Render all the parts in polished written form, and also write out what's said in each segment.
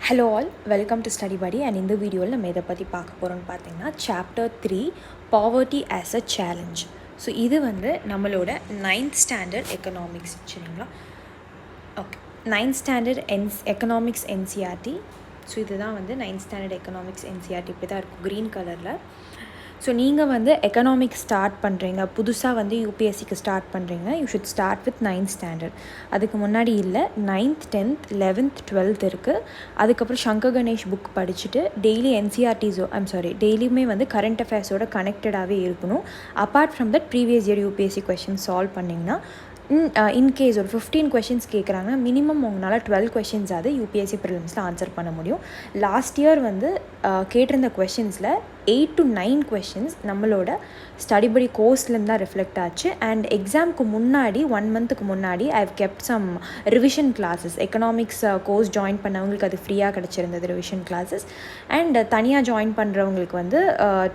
Hello all, welcome to study படி. And இந்த வீடியோவில் நம்ம எதை பற்றி பார்க்க போகிறோம்னு பார்த்தீங்கன்னா chapter 3 poverty as a challenge. So இது வந்து நம்மளோட 9th ஸ்டாண்டர்ட் எக்கனாமிக்ஸ். சரிங்களா? Okay, 9th standard economics NCERT. So இதுதான் வந்து 9th ஸ்டாண்டர்ட் எக்கனாமிக்ஸ் என்சிஆர்டி. இப்படி தான் இருக்கும் க்ரீன் கலரில். ஸோ நீங்கள் வந்து எக்கனாமிக்ஸ் ஸ்டார்ட் பண்ணுறீங்க, புதுசாக வந்து யூபிஎஸ்சிக்கு ஸ்டார்ட் பண்ணுறீங்க, you should start with 9th standard. அதுக்கு முன்னாடி இல்லை, 9th 10th 11th 12th இருக்குது. அதுக்கப்புறம் சங்கர் கணேஷ் புக் படிச்சுட்டு டெய்லி டெய்லியுமே வந்து கரண்ட் அஃபேர்ஸோட கனெக்டடாகவே இருக்கணும். Apart from that previous year UPSC question solve பண்ணிங்கன்னா இன்கேஸ் ஒரு 15 கொஷின்ஸ் கேட்குறாங்கன்னா மினிமம் உங்களால் 12 கொஷின்ஸ் அது யூபிஎஸ்சி ப்ரிலிம்ஸில் ஆன்சர் பண்ண முடியும். லாஸ்ட் இயர் வந்து கேட்டிருந்த கொஷின்ஸில் 8 to 9 கொஷின்ஸ் நம்மளோட ஸ்டடிபடி கோர்ஸ்லேருந்து தான் ரிஃப்ளெக்ட் ஆச்சு. அண்ட் எக்ஸாமுக்கு முன்னாடி 1 monthக்கு முன்னாடி I have kept some revision classes. Economics course join பண்ணவங்களுக்கு அது ஃப்ரீயாக கிடச்சிருந்தது ரிவிஷன் கிளாஸஸ். அண்ட் தனியாக ஜாயின் பண்ணுறவங்களுக்கு வந்து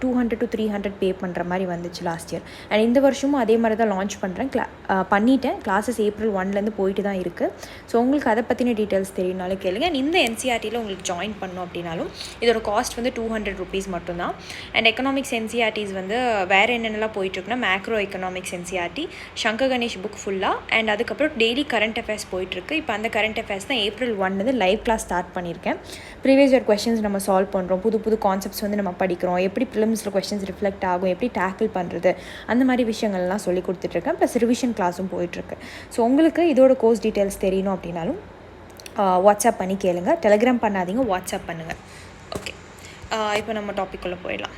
200 to 300 பே பண்ணுற மாதிரி வந்துச்சு லாஸ்ட் இயர். அண்ட் இந்த வருஷமும் அதே மாதிரி தான் லான்ச் பண்ணுறேன். பண்ணிட்டேன். கிளாஸஸ் April 1 போயிட்டு தான் இருக்குது. ஸோ உங்களுக்கு அதை பற்றின டீட்டெயில்ஸ் தெரியும்னாலும் கேளுங்க. அண்ட் இந்த என்சிஆர்டியில் உங்களுக்கு ஜாயின் பண்ணணும் அப்படின்னாலும் இதோட காஸ்ட் வந்து 200 rupees மட்டும்தான். அண்ட் எக்கனாமிக்ஸ் என்சிஆர்டிஸ் வந்து வேறு என்னென்னலாம் போயிட்டுருக்குன்னா macro economics NCERT, Shankar Ganesh book ஃபுல்லாக, அண்ட் அதுக்கப்புறம் டெய்லி கரண்ட் அஃபேர்ஸ் போயிட்டுருக்கு. இப்போ அந்த கரண்ட் அஃபேர்ஸ் தான் April 1 லைவ் கிளாஸ் ஸ்டார்ட் பண்ணியிருக்கேன். ப்ரீவியஸ் இயர் கொஷின்ஸ் நம்ம சால்வ் பண்ணுறோம், புது கான்செப்ட்ஸ் வந்து நம்ம படிக்கிறோம், எப்படி ப்ரிலிம்ஸில் கொஷின்ஸ் ரிஃப்ளெக்ட் ஆகும், எப்படி டேக்கிள் பண்ணுறது, அந்த மாதிரி விஷயங்கள்லாம் சொல்லி கொடுத்துட்ருக்கேன். ப்ளஸ் ரிவிஷன் கிளாஸும் போயிட்டுருக்கு. ஸோ உங்களுக்கு இதோட கோர்ஸ் டீட்டெயில்ஸ் தெரியணும் அப்படின்னாலும் வாட்ஸ்அப் பண்ணி கேளுங்க. டெலிகிராம் பண்ணாதீங்க, வாட்ஸ்அப் பண்ணுங்கள். ஓகே, இப்போ நம்ம டாபிக்குள்ளே போயிடலாம்.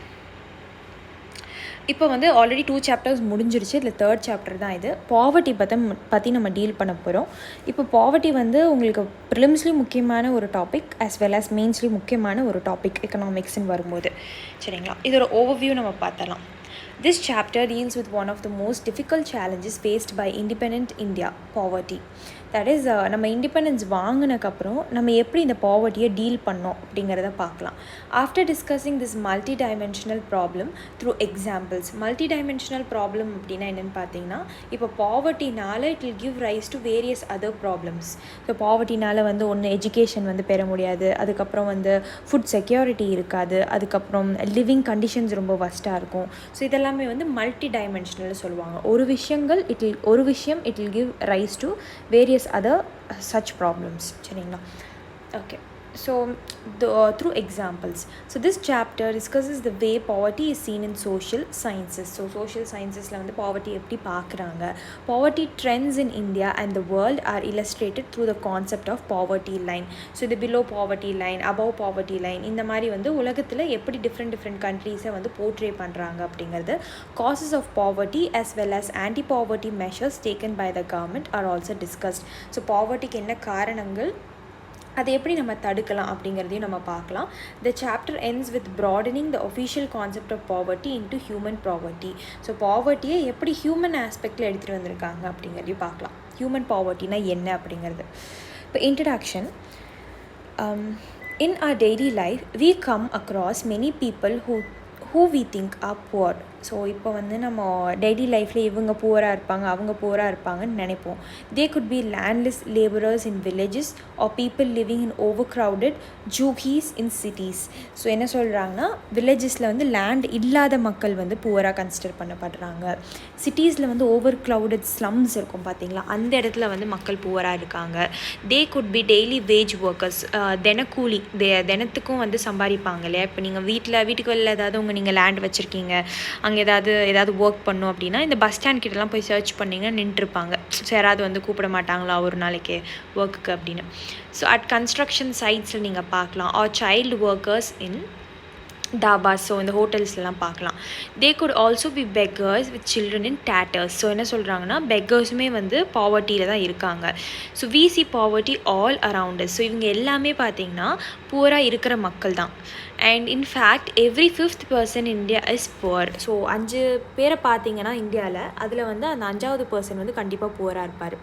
இப்போ வந்து ஆல்ரெடி 2 chapters முடிஞ்சிருச்சு. இதில் 3rd chapter தான் இது. பாவர்ட்டி பற்றி நம்ம டீல் பண்ண போகிறோம். இப்போ பாவர்ட்டி வந்து உங்களுக்கு ப்ரிலிம்ஸ்லேயும் முக்கியமான ஒரு டாபிக், as well as மெயின்ஸ்லேயும் முக்கியமான ஒரு டாபிக் எக்கனாமிக்ஸ்ன்னு வரும்போது. சரிங்களா? இதோட ஓவர்வியூ நம்ம பார்த்தலாம். This chapter deals with one of the most difficult challenges faced by independent India, poverty. That is, நம்ம இண்டிபெண்டன்ஸ் வாங்கினக்கப்புறம் நம்ம எப்படி இந்த பாவர்ட்டியை டீல் பண்ணோம் அப்படிங்கிறத பார்க்கலாம். After discussing this multidimensional problem through examples. Multidimensional problem அப்படின்னா என்னென்னு பார்த்தீங்கன்னா, இப்போ பாவர்ட்டினால it will give rise to various other problems. So பாவர்ட்டினால் வந்து ஒன்று எஜுகேஷன் வந்து பெற முடியாது, அதுக்கப்புறம் வந்து ஃபுட் செக்யூரிட்டி இருக்காது, அதுக்கப்புறம் லிவிங் கண்டிஷன்ஸ் ரொம்ப வஸ்ட்டாக இருக்கும். ஸோ இதெல்லாமே வந்து மல்டி டைமென்ஷனல் சொல்லுவாங்க. ஒரு விஷயம் it will give rise to various other such problems. சரிங்களா? Okay, so through examples. So this chapter discusses the way poverty is seen in social sciences. So social sciences la vandu poverty eppadi paakranga, poverty trends in India and the world are illustrated through the concept of poverty line. So the below poverty line, above poverty line, இந்த மாதிரி வந்து உலகத்தில் எப்படி different countries வந்து portray பண்ணுறாங்க அப்படிங்கிறது. Causes of poverty as well as anti-poverty measures taken by the government are also discussed. So povertyக்கு என்ன காரணங்கள், அதை எப்படி நம்ம தடுக்கலாம் அப்படிங்கிறதையும் நம்ம பார்க்கலாம். The chapter ends with broadening the official concept of poverty into human poverty. So பாவர்ட்டியை எப்படி ஹியூமன் ஆஸ்பெக்டில் எடுத்துகிட்டு வந்திருக்காங்க அப்படிங்கிறதையும் பார்க்கலாம். ஹியூமன் பாவர்ட்டினா என்ன அப்படிங்கிறது. இப்போ introduction. In our daily life we come across many people who we think are poor. So இப்போ வந்து நம்ம டெய்லி லைஃப்பில் இவங்க புவராக இருப்பாங்க, அவங்க புவராக இருப்பாங்கன்னு நினைப்போம். They could be landless labourers in villages or people living in over crowded jhuggis in cities. So என்ன சொல்கிறாங்கன்னா, வில்லேஜஸில் வந்து லேண்ட் இல்லாத மக்கள் வந்து புவராக கன்சிடர் பண்ணப்படுறாங்க. சிட்டிஸில் வந்து ஓவர் க்ரௌடட் ஸ்லம்ஸ் இருக்கும் பார்த்தீங்களா, அந்த இடத்துல வந்து மக்கள் புவராக இருக்காங்க. தே could B daily wage workers, தினக்கூலி, தினத்துக்கும் வந்து சம்பாதிப்பாங்க இல்லையா. இப்போ நீங்கள் வீட்டுக்கு வெளில ஏதாவது நீங்கள் லேண்ட் வச்சுருக்கீங்க, அங்கே ஏதாவது ஒர்க் பண்ணோம் அப்படின்னா இந்த பஸ் ஸ்டாண்ட் கிட்டலாம் போய் சர்ச் பண்ணிங்கன்னா நின்றுருப்பாங்க. ஸோ யாராவது வந்து கூப்பிட மாட்டாங்களா ஒரு நாளைக்கு ஒர்க்குக்கு அப்படின்னு. ஸோ அட் கன்ஸ்ட்ரக்ஷன் சைட்ஸில் நீங்கள் பார்க்கலாம். Or child workers in dhabas, so இந்த ஹோட்டல்ஸ்லாம் பார்க்கலாம். They could also be beggars with children in tatters. So என்ன சொல்கிறாங்கன்னா, பெக்கர்ஸுமே வந்து பாவர்ட்டியில் தான் இருக்காங்க. So we see poverty all around us. So இவங்க எல்லாமே பார்த்திங்கன்னா புவராக இருக்கிற மக்கள் தான். And in fact every 5th person in India is poor. ஸோ 5 பேரை பார்த்தீங்கன்னா இந்தியாவில், அதில் வந்து அந்த 5வது பர்சன் வந்து கண்டிப்பாக புவராக இருப்பார்.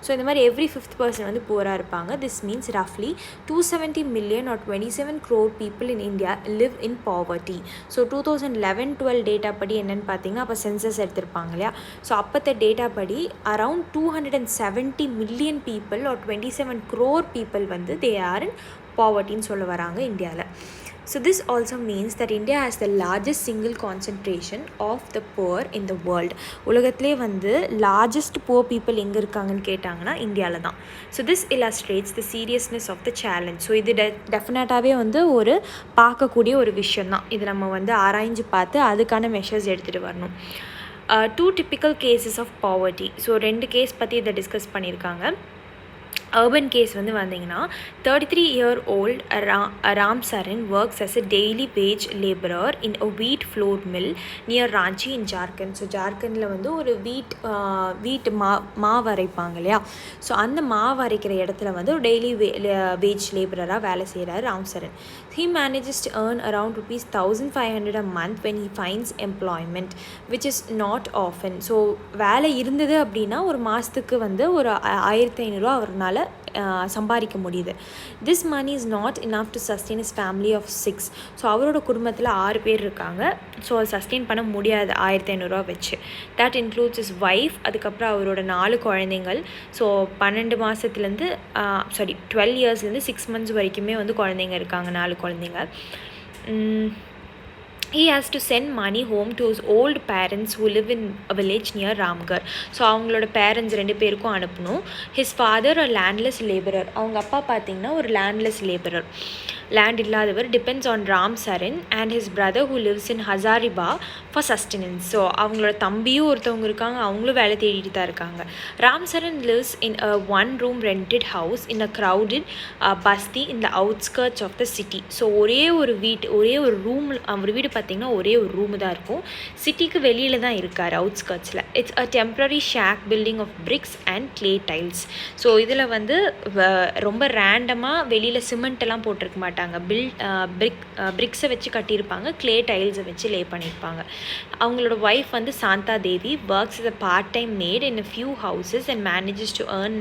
ஸோ இந்த மாதிரி எவ்ரி 5th person வந்து புவராக இருப்பாங்க. திஸ் மீன்ஸ் ரஃப்லி 270 million or 27 crore people in India live in poverty. So 2011-12 data படி என்னென்னு பார்த்தீங்கன்னா, அப்போ சென்சஸ் எடுத்திருப்பாங்க இல்லையா. ஸோ அப்போத்த டேட்டா படி around 270 million people or 27 crore people வந்து they are in பாவர்ட்டின்னு சொல்ல வராங்க இந்தியாவில். So this also means that India has the largest single concentration of the poor in the world. உலகத்திலே வந்து largest poor people எங்கே இருக்காங்கன்னு கேட்டாங்கன்னா இந்தியாவில் தான். So this illustrates the seriousness of the challenge. So இது டெஃபினட்டாகவே வந்து ஒரு பார்க்கக்கூடிய ஒரு விஷயம் தான். இது நம்ம வந்து ஆராய்ஞ்சு பார்த்து அதுக்கான மெஷர்ஸ் எடுத்துகிட்டு வரணும். 2 typical cases of poverty. So 2 case பற்றி இதை டிஸ்கஸ் பண்ணியிருக்காங்க. urban case வந்து வந்தீங்கன்னா 33-year-old Ram Saran works as a daily wage laborer in a wheat flour mill near Ranchi in Jharkhand. So ஜார்க்கண்டில் வந்து ஒரு வீட் மாவு அரைப்பாங்க இல்லையா, ஸோ அந்த மாவு அரைக்கிற இடத்துல வந்து ஒரு டெய்லி வேஜ் லேபரராக வேலை செய்கிறார் Ram Charan. He manages to earn around ₹1,500 a month when he finds employment, which is not often. So வேலை இருந்தது அப்படின்னா ஒரு மாதத்துக்கு வந்து ஒரு 1,500 அவர்னால சம்பாதிக்க முடியுது. This money is not enough to sustain his family of 6. So அவரோட குடும்பத்தில் 6 பேர் இருக்காங்க. ஸோ அது சஸ்டெயின் பண்ண முடியாது 1,500 வச்சு. தட் இன்க்ளூட்ஸ் இஸ் ஒய்ஃப், அதுக்கப்புறம் அவரோட 4 குழந்தைங்கள். ஸோ 12 மாதத்துலேருந்து 12 இயர்ஸ்லேருந்து 6 months வரைக்குமே வந்து குழந்தைங்க இருக்காங்க, 4 குழந்தைங்க. He has to send money home to his old parents who live in a village near Ramgarh. So அவங்களோட பேரண்ட்ஸ் 2 பேருக்கும் அனுப்பணும். His father a landless laborer. அவங்க அப்பா பார்த்திங்கன்னா ஒரு landless laborer, லேண்ட் இல்லாதவர். Depends on Ram Saran and his brother who lives in Hazaribagh for sustenance. So அவங்களோட தம்பியும் ஒருத்தவங்க இருக்காங்க, அவங்களும் வேலை தேடிட்டு தான் இருக்காங்க. Ram Saran lives in a 1-room rented house in a crowded basti in the outskirts of the city. So ஒரே ஒரு ரூம், அவர் வீடு பார்த்திங்கன்னா ஒரே ஒரு ரூமு தான் இருக்கும். சிட்டிக்கு வெளியில் தான் இருக்கார், அவுட்ஸ்கர்ட்ஸில். It's a temporary shack building of bricks and clay tiles. So இதில் வந்து ரொம்ப ரேண்டமாக வெளியில் சிமெண்ட்டெல்லாம் போட்டிருக்க மாட்டாங்க, பிரிக்ஸை வச்சு கட்டியிருப்பாங்க, கிளே டைல்ஸை வச்சு லே பண்ணியிருப்பாங்க. அவங்களோட ஒய்ஃப் வந்து Shanta Devi works is a part time maid in a few houses and manages to earn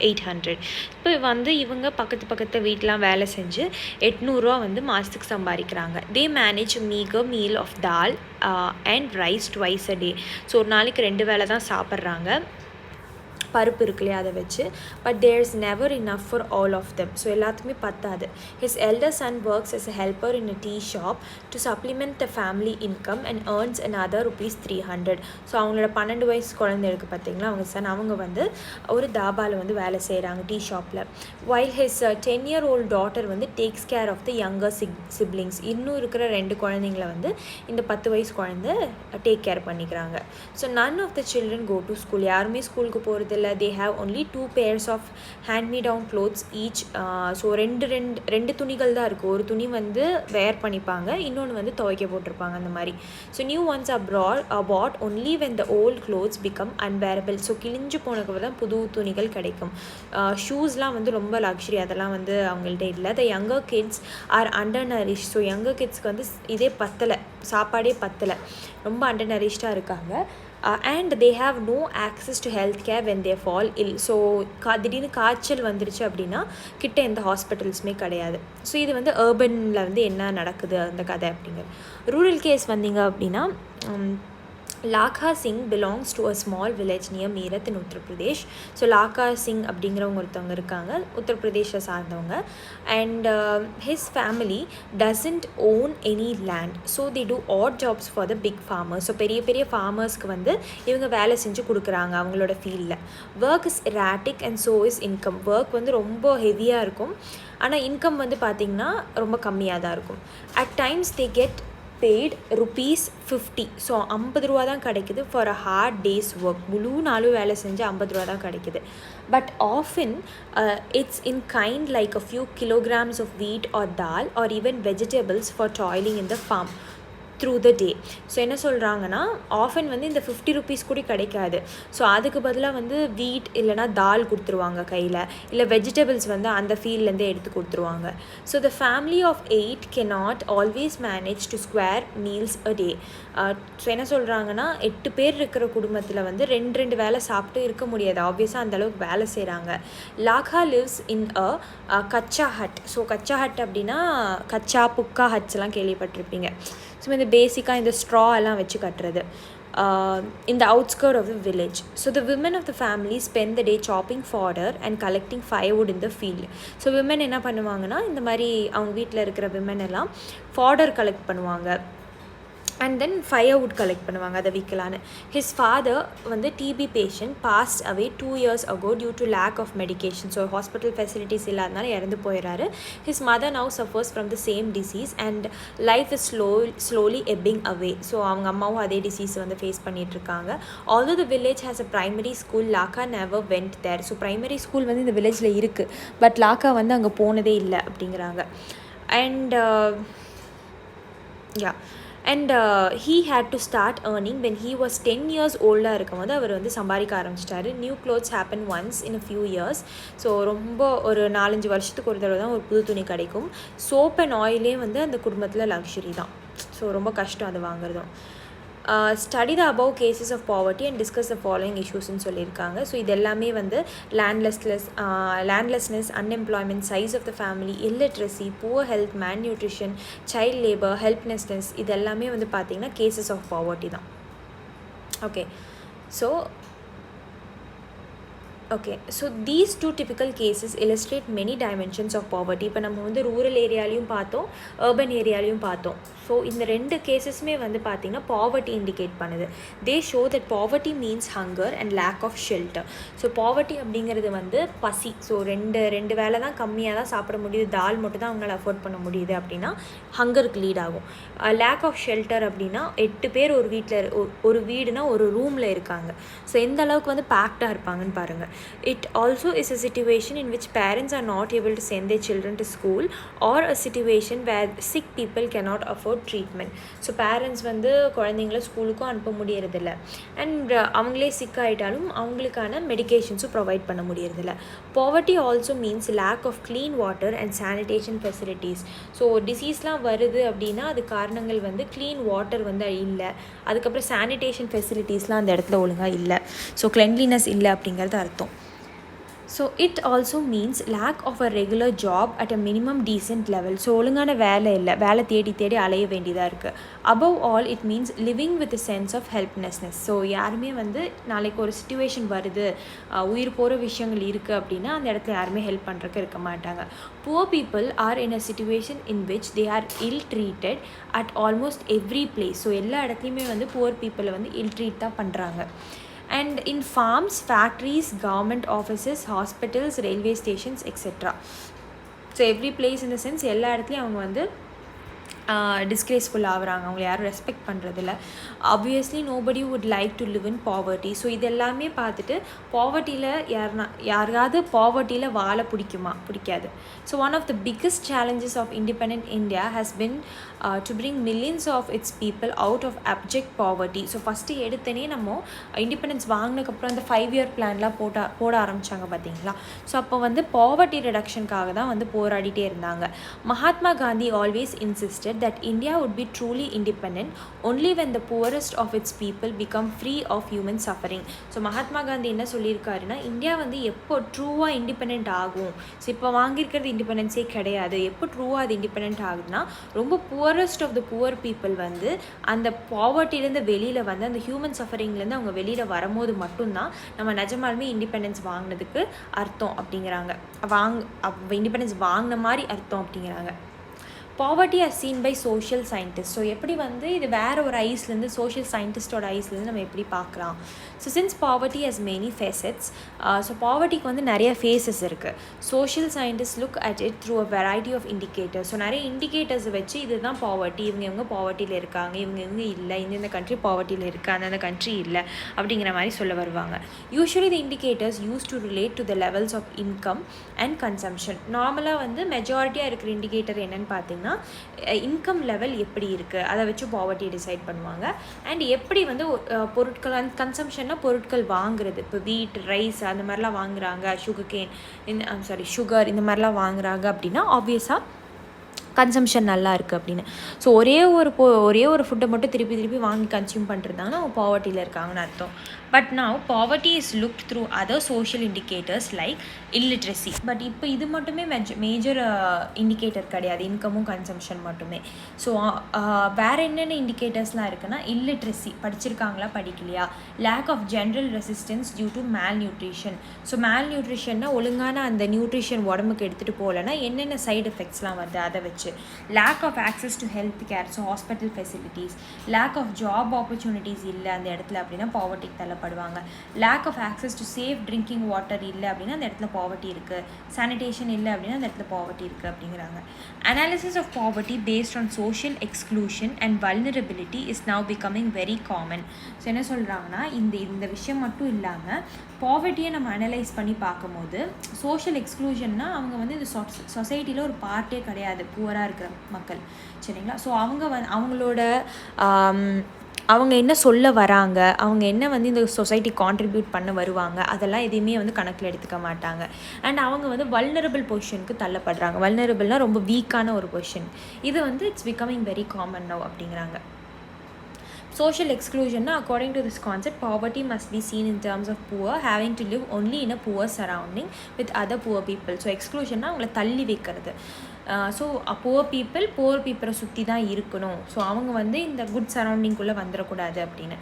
800. இப்போ வந்து இவங்க பக்கத்து வீட்டெலாம் வேலை செஞ்சு 800 வந்து மாதத்துக்கு சம்பாதிக்கிறாங்க. They manage meagre meal of dal and rice twice a day. So ஒரு நாளைக்கு 2 வேளை தான் சாப்பிட்றாங்க, பருப்பு இருக்குல்லையே அதை வச்சு. But there is never enough for all of them. So எல்லாத்துக்குமே பத்தாது. His elder son works as a helper in a tea shop to supplement the family income and earns another ₹300. So அவங்களோட 12 வயசு குழந்தை இருக்குது பார்த்தீங்களா, அவங்க வந்து ஒரு தாபாவில் வந்து வேலை செய்கிறாங்க, டீ ஷாப்பில். வைல் ஹிஸ் 10-year-old டாட்டர் வந்து takes care of the younger siblings. இன்னும் இருக்கிற 2 குழந்தைங்கள வந்து இந்த 10 வயசு குழந்தை டேக் கேர் பண்ணிக்கிறாங்க. So none of the children go to school. யாருமே ஸ்கூலுக்கு போகிறது இல்லை. they have only 2 pairs of hand me down clothes each. So ரெண்டு துணிகள் தான் இருக்குது. ஒரு துணி வந்து வேர் பண்ணிப்பாங்க, இன்னொன்று வந்து துவைக்க போட்டிருப்பாங்க, அந்த மாதிரி. So new ones are bought only when the old clothes become unbearable. So கிழிஞ்சு போனதுக்கு தான் புது துணிகள் கிடைக்கும். ஷூஸ்லாம் வந்து ரொம்ப லக்ஸரி, அதெல்லாம் வந்து அவங்கள்ட்ட இல்லை. the younger kids are undernourished. ஸோ யங்கர் கிட்ஸ்க்கு வந்து இதே பத்தலை, சாப்பாடே பத்தலை, ரொம்ப அண்டர்நரிஷ்டாக இருக்காங்க. And they have no access to health care when they fall ill. So திடீர்னு காய்ச்சல் வந்துருச்சு அப்படின்னா கிட்ட எந்த ஹாஸ்பிட்டல்ஸுமே கிடையாது. ஸோ இது வந்து அர்பனில் வந்து என்ன நடக்குது அந்த கதை அப்படிங்கிறது. ரூரல் கேஸ் வந்தீங்க அப்படின்னா Lakha Singh belongs to a small village near Meerut in Uttar Pradesh. So Lakha Singh அப்படிங்கிறவங்க ஒருத்தவங்க இருக்காங்க, உத்தரப்பிரதேஷை சார்ந்தவங்க. And his family doesn't own any land. So they do odd jobs for the big farmers. So பெரிய ஃபார்மர்ஸ்க்கு வந்து இவங்க வேலை செஞ்சு கொடுக்குறாங்க அவங்களோட ஃபீல்டில். Work is erratic and so is income. Work வந்து ரொம்ப ஹெவியாக இருக்கும், ஆனால் இன்கம் வந்து பார்த்திங்கன்னா ரொம்ப கம்மியாக தான் இருக்கும். At times they get paid ₹50. So 50 ரூபா தான் கிடைக்குது for a hard day's work. முழு நாளும் வேலை செஞ்சு 50 ரூபா தான் கிடைக்குது. But often it's in kind like a few kilograms of wheat or dal or even vegetables for toiling in the farm through the day. So என்ன சொல்கிறாங்கன்னா ஆஃபன் வந்து இந்த ₹50 கூட கிடைக்காது. ஸோ அதுக்கு பதிலாக வந்து வீட் இல்லைனா தால் கொடுத்துருவாங்க கையில், இல்லை வெஜிடபிள்ஸ் வந்து அந்த ஃபீல்ட்லேருந்து எடுத்து கொடுத்துருவாங்க. So the family of 8 cannot always manage to square meals a day. So என்ன சொல்கிறாங்கன்னா 8 பேர் இருக்கிற குடும்பத்தில் வந்து 2 வேளை சாப்பிட்டு இருக்க முடியாது, ஆப்வியஸாக அந்தளவுக்கு வேலை செய்கிறாங்க. லாக்கா லிவ்ஸ் இன் அ கச்சா ஹட். ஸோ கச்சா ஹட் அப்படின்னா கச்சா புக்கா ஹட்ஸ்லாம் கேள்விப்பட்டிருப்பீங்க. ஸோ இந்த பேசிக்காக இந்த ஸ்ட்ரா எல்லாம் வச்சு கட்டுறது. in the outskirts of the village. So the women of the family spend the day chopping fodder and collecting firewood in the field. So women என்ன பண்ணுவாங்கன்னா இந்த மாதிரி அவங்க வீட்டில் இருக்கிற விமன் எல்லாம் ஃபாடர் கலெக்ட் பண்ணுவாங்க and then firewood collect பண்ணுவாங்க அதை விற்கலான்னு. His father வந்து TB patient passed away 2 years ago due to lack of medication. So hospital facilities இல்லாதனால இறந்து போயிடுறாரு. His mother now suffers from the same disease and life is slowly ebbing away. So அவங்க அம்மாவும் அதே disease வந்து face பண்ணிட்டு இருக்காங்க. Although the village has a primary school, Laka never went there. So primary school வந்து இந்த வில்லேஜில் இருக்குது, பட் லாக்கா வந்து அங்கே போனதே இல்லை அப்படிங்கிறாங்க. And he had to start earning when he was 10 years older இருக்கும்போது அவர் வந்து சம்பாதிக்க ஆரம்பிச்சிட்டாரு. New clothes happen once in a few years. So ரொம்ப ஒரு 4-5 வருஷத்துக்கு ஒரு தடவை தான் ஒரு புது துணி கிடைக்கும். சோப் அண்ட் ஆயிலே வந்து அந்த குடும்பத்தில் லக்ஸுரி தான். ஸோ ரொம்ப கஷ்டம் அது வாங்குறதும். Study the above cases of poverty and discuss the following issuesன்னு சொல்லியிருக்காங்க. ஸோ இது எல்லாமே வந்து landlessness, unemployment, size of the family, illiteracy, poor health, malnutrition, child labor, helplessness, இது எல்லாமே வந்து பார்த்திங்கன்னா cases of poverty தான். So these two typical cases illustrate many dimensions of poverty. இப்போ நம்ம வந்து ரூரல் ஏரியாலையும் பார்த்தோம், அர்பன் ஏரியாலையும் பார்த்தோம். ஸோ இந்த ரெண்டு கேசஸுமே வந்து பார்த்திங்கன்னா பாவர்ட்டி இண்டிகேட் பண்ணுது. They show that poverty means hunger and lack of shelter. So poverty அப்படிங்கிறது வந்து பசி. ஸோ ரெண்டு வேலை தான் கம்மியாக தான் சாப்பிட முடியுது, தால் மட்டும் தான் அவங்களால அஃபோர்ட் பண்ண முடியுது அப்படின்னா ஹங்கருக்கு லீட் ஆகும். லேக் ஆஃப் ஷெல்டர் அப்படின்னா 8 பேர் ஒரு வீட்டில் ஒரு வீடுனா ஒரு ரூமில் இருக்காங்க. ஸோ எந்த அளவுக்கு வந்து பேக்டாக இருப்பாங்கன்னு பாருங்கள். It also is a situation in which parents are not able to send their children to school, or a situation where sick people cannot afford treatment. So parents வந்து குழந்தைங்கள ஸ்கூலுக்கும் அனுப்ப முடியறதில்ல, அண்ட் அவங்களே சிக் ஆகிட்டாலும் அவங்களுக்கான மெடிக்கேஷன்ஸும் ப்ரொவைட் பண்ண முடியறதில்ல. Poverty also means lack of clean water and sanitation facilities. So டிசீஸ்லாம் வருது அப்படின்னா அது காரணங்கள் வந்து க்ளீன் வாட்டர் வந்து இல்லை, அதுக்கப்புறம் சானிடேஷன் ஃபெசிலிட்டிஸ்லாம் அந்த இடத்துல ஒழுங்காக இல்லை, ஸோ கிளென்லினஸ் இல்லை அப்படிங்கிறது அர்த்தம். So it also means lack of a regular job at a minimum decent level. So ஒழுங்கான வேலை இல்லை, வேலை தேடி அலைய வேண்டியதாக இருக்குது. above all it means living with a sense of helplessness. So யாருமே வந்து நாளைக்கு ஒரு சிச்சுவேஷன் வருது, உயிர் போகிற விஷயங்கள் இருக்குது அப்படின்னா அந்த இடத்துல யாருமே ஹெல்ப் பண்ணுறதுக்கு இருக்க மாட்டாங்க. poor people are in a situation in which they are ill treated at almost every place. So எல்லா இடத்துலையுமே வந்து poor people வந்து ill treat தான் பண்ணுறாங்க. And in farms, factories, government offices, hospitals, railway stations, etc. So every place in the sense எல்லா இடத்துலையும் அவங்க வந்து டிஸ்கிரேஸ்ஃபுல் ஆகுறாங்க, அவங்கள யாரும் ரெஸ்பெக்ட் பண்ணுறதில்ல. Obviously nobody would like to live in poverty. So இதெல்லாமே பார்த்துட்டு பாவர்ட்டியில் யாராவது பாவர்ட்டியில் வாழ பிடிக்காது. So one of the biggest challenges of independent India has been to bring millions of its people out of abject poverty. So first எடுத்தனே நம்ம independence வாங்கினதுக்கப்புறம் அந்த 5-year பிளான்லாம் போட ஆரம்பித்தாங்க பார்த்தீங்களா. ஸோ அப்போ வந்து பாவர்ட்டி ரிடக்ஷனுக்காக தான் வந்து போராடிட்டே இருந்தாங்க. Mahatma Gandhi always insisted that India would be truly independent only when the poorest of its people become free of human suffering. So Mahatma Gandhi என்ன சொல்லியிருக்காருன்னா, இந்தியா வந்து எப்போ ட்ரூவாக இண்டிபெண்ட் ஆகும், ஸோ இப்போ வாங்கியிருக்கிறது இண்டிபெண்டன்ஸே கிடையாது, எப்போ ட்ரூவாக அது இண்டிபெண்ட் ஆகுதுன்னா ரொம்ப poorest of the poor people வந்து அந்த பாவர்ட்டிலேருந்து வெளியில் வந்து அந்த ஹியூமன் சஃபரிங்லேருந்து அவங்க வெளியில் வரும்போது மட்டும்தான் நம்ம நிஜமாலுமே இண்டிபெண்டன்ஸ் வாங்கினதுக்கு அர்த்தம் அப்படிங்கிறாங்க. இண்டிபெண்டன்ஸ் வாங்கின மாதிரி அர்த்தம் அப்படிங்கிறாங்க. Poverty as seen by social scientists. So எப்படி வந்து இது வேறு ஒரு ஐஸ்லேருந்து சோஷியல் சயின்டிஸ்டோட ஐஸ்லேருந்து நம்ம எப்படி பார்க்கலாம். So since poverty has many facets, so பாவர்ட்டிக்கு வந்து நிறைய ஃபேஸஸ் இருக்குது. Social scientist look at it through a variety of indicators. So நிறைய இண்டிகேட்டர்ஸை வச்சு இதுதான் பாவர்ட்டி, இவங்க பாவர்ட்டியில் இருக்காங்க, இவங்க இல்லை, இந்த கண்ட்ரி பாவர்ட்டியில் இருக்குது, அந்த கண்ட்ரி இல்லை அப்படிங்கிற மாதிரி சொல்ல வருவாங்க. Usually the indicators use to relate to the levels of income and consumption. நார்மலாக வந்து மெஜாரிட்டியாக இருக்கிற இண்டிகேட்டர் என்னென்னு பார்த்தீங்கன்னா இன்கம் லெவல் எப்படி இருக்குது அதை வச்சு பாவர்ட்டியை டிசைட் பண்ணுவாங்க. அண்ட் எப்படி வந்து பொருட்கள் கன்சம்ஷன்னா பொருட்கள் வாங்குறது, இப்போ வீட், ரைஸ் அந்த மாதிரிலாம் வாங்குறாங்க, சுகர் இந்த மாதிரிலாம் வாங்குறாங்க அப்படின்னா ஆப்வியஸாக கன்சம்ஷன் நல்லா இருக்குது அப்படின்னு. ஸோ ஒரே ஒரு ஃபுட்டை மட்டும் திருப்பி வாங்கி கன்சியூம் பண்ணுறதாங்கன்னா அவங்க பாவர்ட்டியில் இருக்காங்கன்னு அர்த்தம். But now poverty is looked through other social indicators like illiteracy. But இப்போ இது மட்டுமே மேஜர் இண்டிகேட்டர் கிடையாது, இன்கமும் கன்சம்ஷன் மட்டுமே. ஸோ வேறு என்னென்ன இண்டிகேட்டர்ஸ்லாம் இருக்குன்னா, இல்லிட்ரஸி, படிச்சிருக்காங்களா படிக்கலையா, lack of general resistance due to malnutrition. So மேல் நியூட்ரிஷன்னா ஒழுங்கான அந்த நியூட்ரிஷன் உடம்புக்கு எடுத்துகிட்டு போகலன்னா என்னென்ன சைடு எஃபெக்ட்ஸ்லாம் வருது அதை வச்சு. Lack of access to health care, so hospital facilities. Lack of job opportunities இல்லை அந்த இடத்துல அப்படின்னா பாவர்ட்டிக்கு தள்ளப்படுவாங்க. Lack of access to safe drinking water இல்லை அப்படின்னா அந்த இடத்துல பாவர்ட்டி இருக்குது. சானிடேஷன் இல்லை அப்படின்னா அந்த இடத்துல பாவர்ட்டி இருக்குது அப்படிங்கிறாங்க. Analysis of poverty based on social exclusion and vulnerability is now becoming very common. So என்ன சொல்கிறாங்கன்னா, இந்த விஷயம் மட்டும் இல்லாமல் பாவர்ட்டியை நம்ம அனலைஸ் பண்ணி பார்க்கும்போது, சோஷியல் எக்ஸ்க்ளூஷன்னா அவங்க வந்து இந்த சொசைட்டியில் ஒரு பார்ட்டே கிடையாது, புவராக இருக்கிற மக்கள், சரிங்களா. ஸோ அவங்க என்ன சொல்ல வராங்க, அவங்க என்ன வந்து இந்த சொசைட்டி கான்ட்ரிபியூட் பண்ண வருவாங்க, அதெல்லாம் எதையுமே வந்து கணக்கில் எடுத்துக்க மாட்டாங்க. அண்ட் அவங்க வந்து வல்னரபிள் பொசிஷனுக்கு தள்ளப்படுறாங்க. வல்னரபிள்னால் ரொம்ப வீக்கான ஒரு பொசிஷன். இது வந்து it's becoming very common now அப்படிங்கிறாங்க. Social exclusion, according to this concept, poverty must be seen in terms of poor having to live only in a poor surrounding with other poor people. So exclusion அவங்களை தள்ளி வைக்கிறது. So poor people சுற்றி தான் இருக்கணும். So அவங்க வந்து இந்த good சரௌண்டிங்குள்ளே வந்துடக்கூடாது அப்படின்னு.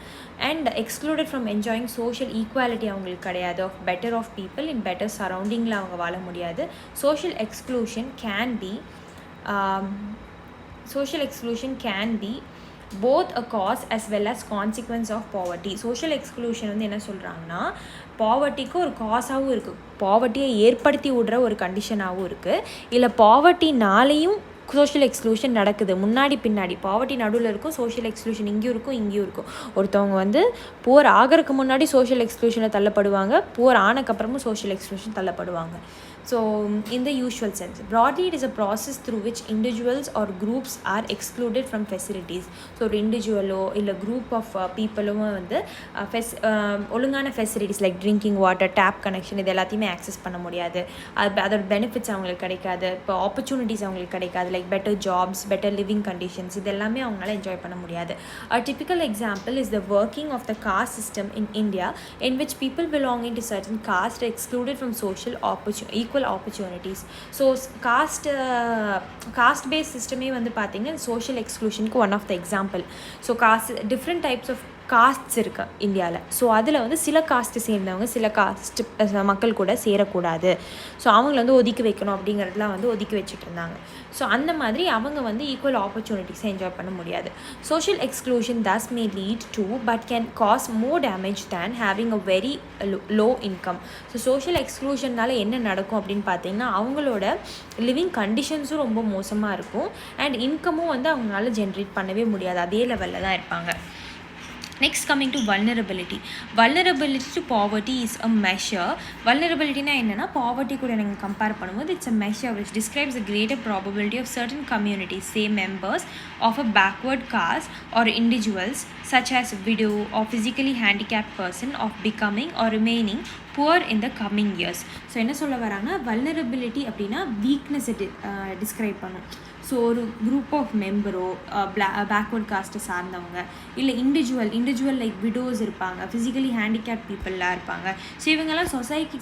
And excluded from enjoying social equality அவங்களுக்கு கிடையாது. Of better off people in better சரௌண்டிங்கில் அவங்க வாழ முடியாது. Social exclusion can be both a cause as well as consequence of poverty. Social exclusion வந்து என்ன சொல்கிறாங்கன்னா, பாவர்ட்டிக்கு ஒரு காஸாகவும் இருக்குது, பாவர்ட்டியை ஏற்படுத்தி விடுற ஒரு கண்டிஷனாகவும் இருக்குது, இல்லை பாவர்ட்டினாலேயும் சோஷியல் எக்ஸ்க்ளூஷன் நடக்குது. முன்னாடி பின்னாடி பாவர்ட்டி நடுவில் இருக்கும், சோஷியல் எக்ஸ்க்ளூஷன் இங்கேயும் இருக்கும். ஒருத்தவங்க வந்து புவர் ஆகிறதுக்கு முன்னாடி சோஷியல் எக்ஸ்க்ளூஷனில் தள்ளப்படுவாங்க, புவர் ஆனக்கப்புறமும் சோஷியல் எக்ஸ்க்ளூஷன் தள்ளப்படுவாங்க. So in the usual sense, broadly it is a process through which individuals or groups are excluded from facilities. So ஒரு இண்டிவிஜுவலோ இல்லை குரூப் ஆஃப் பீப்புளும் வந்து ஒழுங்கான facilities like drinking water, tape connection, இது எல்லாத்தையுமே access பண்ண முடியாது. அதோட பெனிஃபிட்ஸ் அவங்களுக்கு கிடைக்காது. இப்போ ஆப்பர்ச்சுனிட்டிஸ் அவங்களுக்கு கிடைக்காது, like better jobs, better living conditions, இது எல்லாமே அவங்களால என்ஜாய் பண்ண முடியாது. A typical example is the working of the caste system in India, in which people belonging to certain caste are excluded from social equal opportunities. So caste based சிஸ்டமே வந்து பார்த்திங்கன்னா social எக்ஸ்க்ளூஷனுக்கு one of the example. So different types of castes இருக்குது இந்தியாவில். So அதில் வந்து சில cost சேர்ந்தவங்க சில காஸ்ட் மக்கள் கூட சேரக்கூடாது, ஸோ அவங்கள வந்து ஒதுக்கி வைக்கணும் அப்படிங்கிறதுலாம் வந்து ஒதுக்கி வச்சுட்டு இருந்தாங்க. ஸோ அந்த மாதிரி அவங்க வந்து ஈக்குவல் ஆப்பர்ச்சுனிட்டிஸை என்ஜாய் பண்ண முடியாது. Social exclusion thus may lead to but can cause more damage than having a very low income. So social எக்ஸ்க்ளூஷனால் என்ன நடக்கும் அப்படின்னு பார்த்தீங்கன்னா, அவங்களோட லிவிங் கண்டிஷன்ஸும் ரொம்ப மோசமாக இருக்கும், அண்ட் இன்கமும் வந்து அவங்களால ஜென்ரேட் பண்ணவே முடியாது, அதே லெவலில் தான் இருப்பாங்க. Next, coming to vulnerability. Vulnerability to poverty is a measure. Vulnerability na enna poverty kuda neenga compare பண்ணும்போது it's a measure which describes the greater probability of certain communities, say members of a backward caste or individuals such as widow or physically handicapped person of becoming or remaining poor in the coming years. So என்ன சொல்ல வராங்கன்னா, vulnerability அப்படின்னா வீக்னஸை describe பண்ணும். So ஒரு group of மெம்பரோ backward காஸ்ட்டை சார்ந்தவங்க, இல்லை individual like widows இருப்பாங்க, ஃபிசிக்கலி ஹேண்டிகேப் பீப்புளாக இருப்பாங்க. ஸோ இவங்கெல்லாம்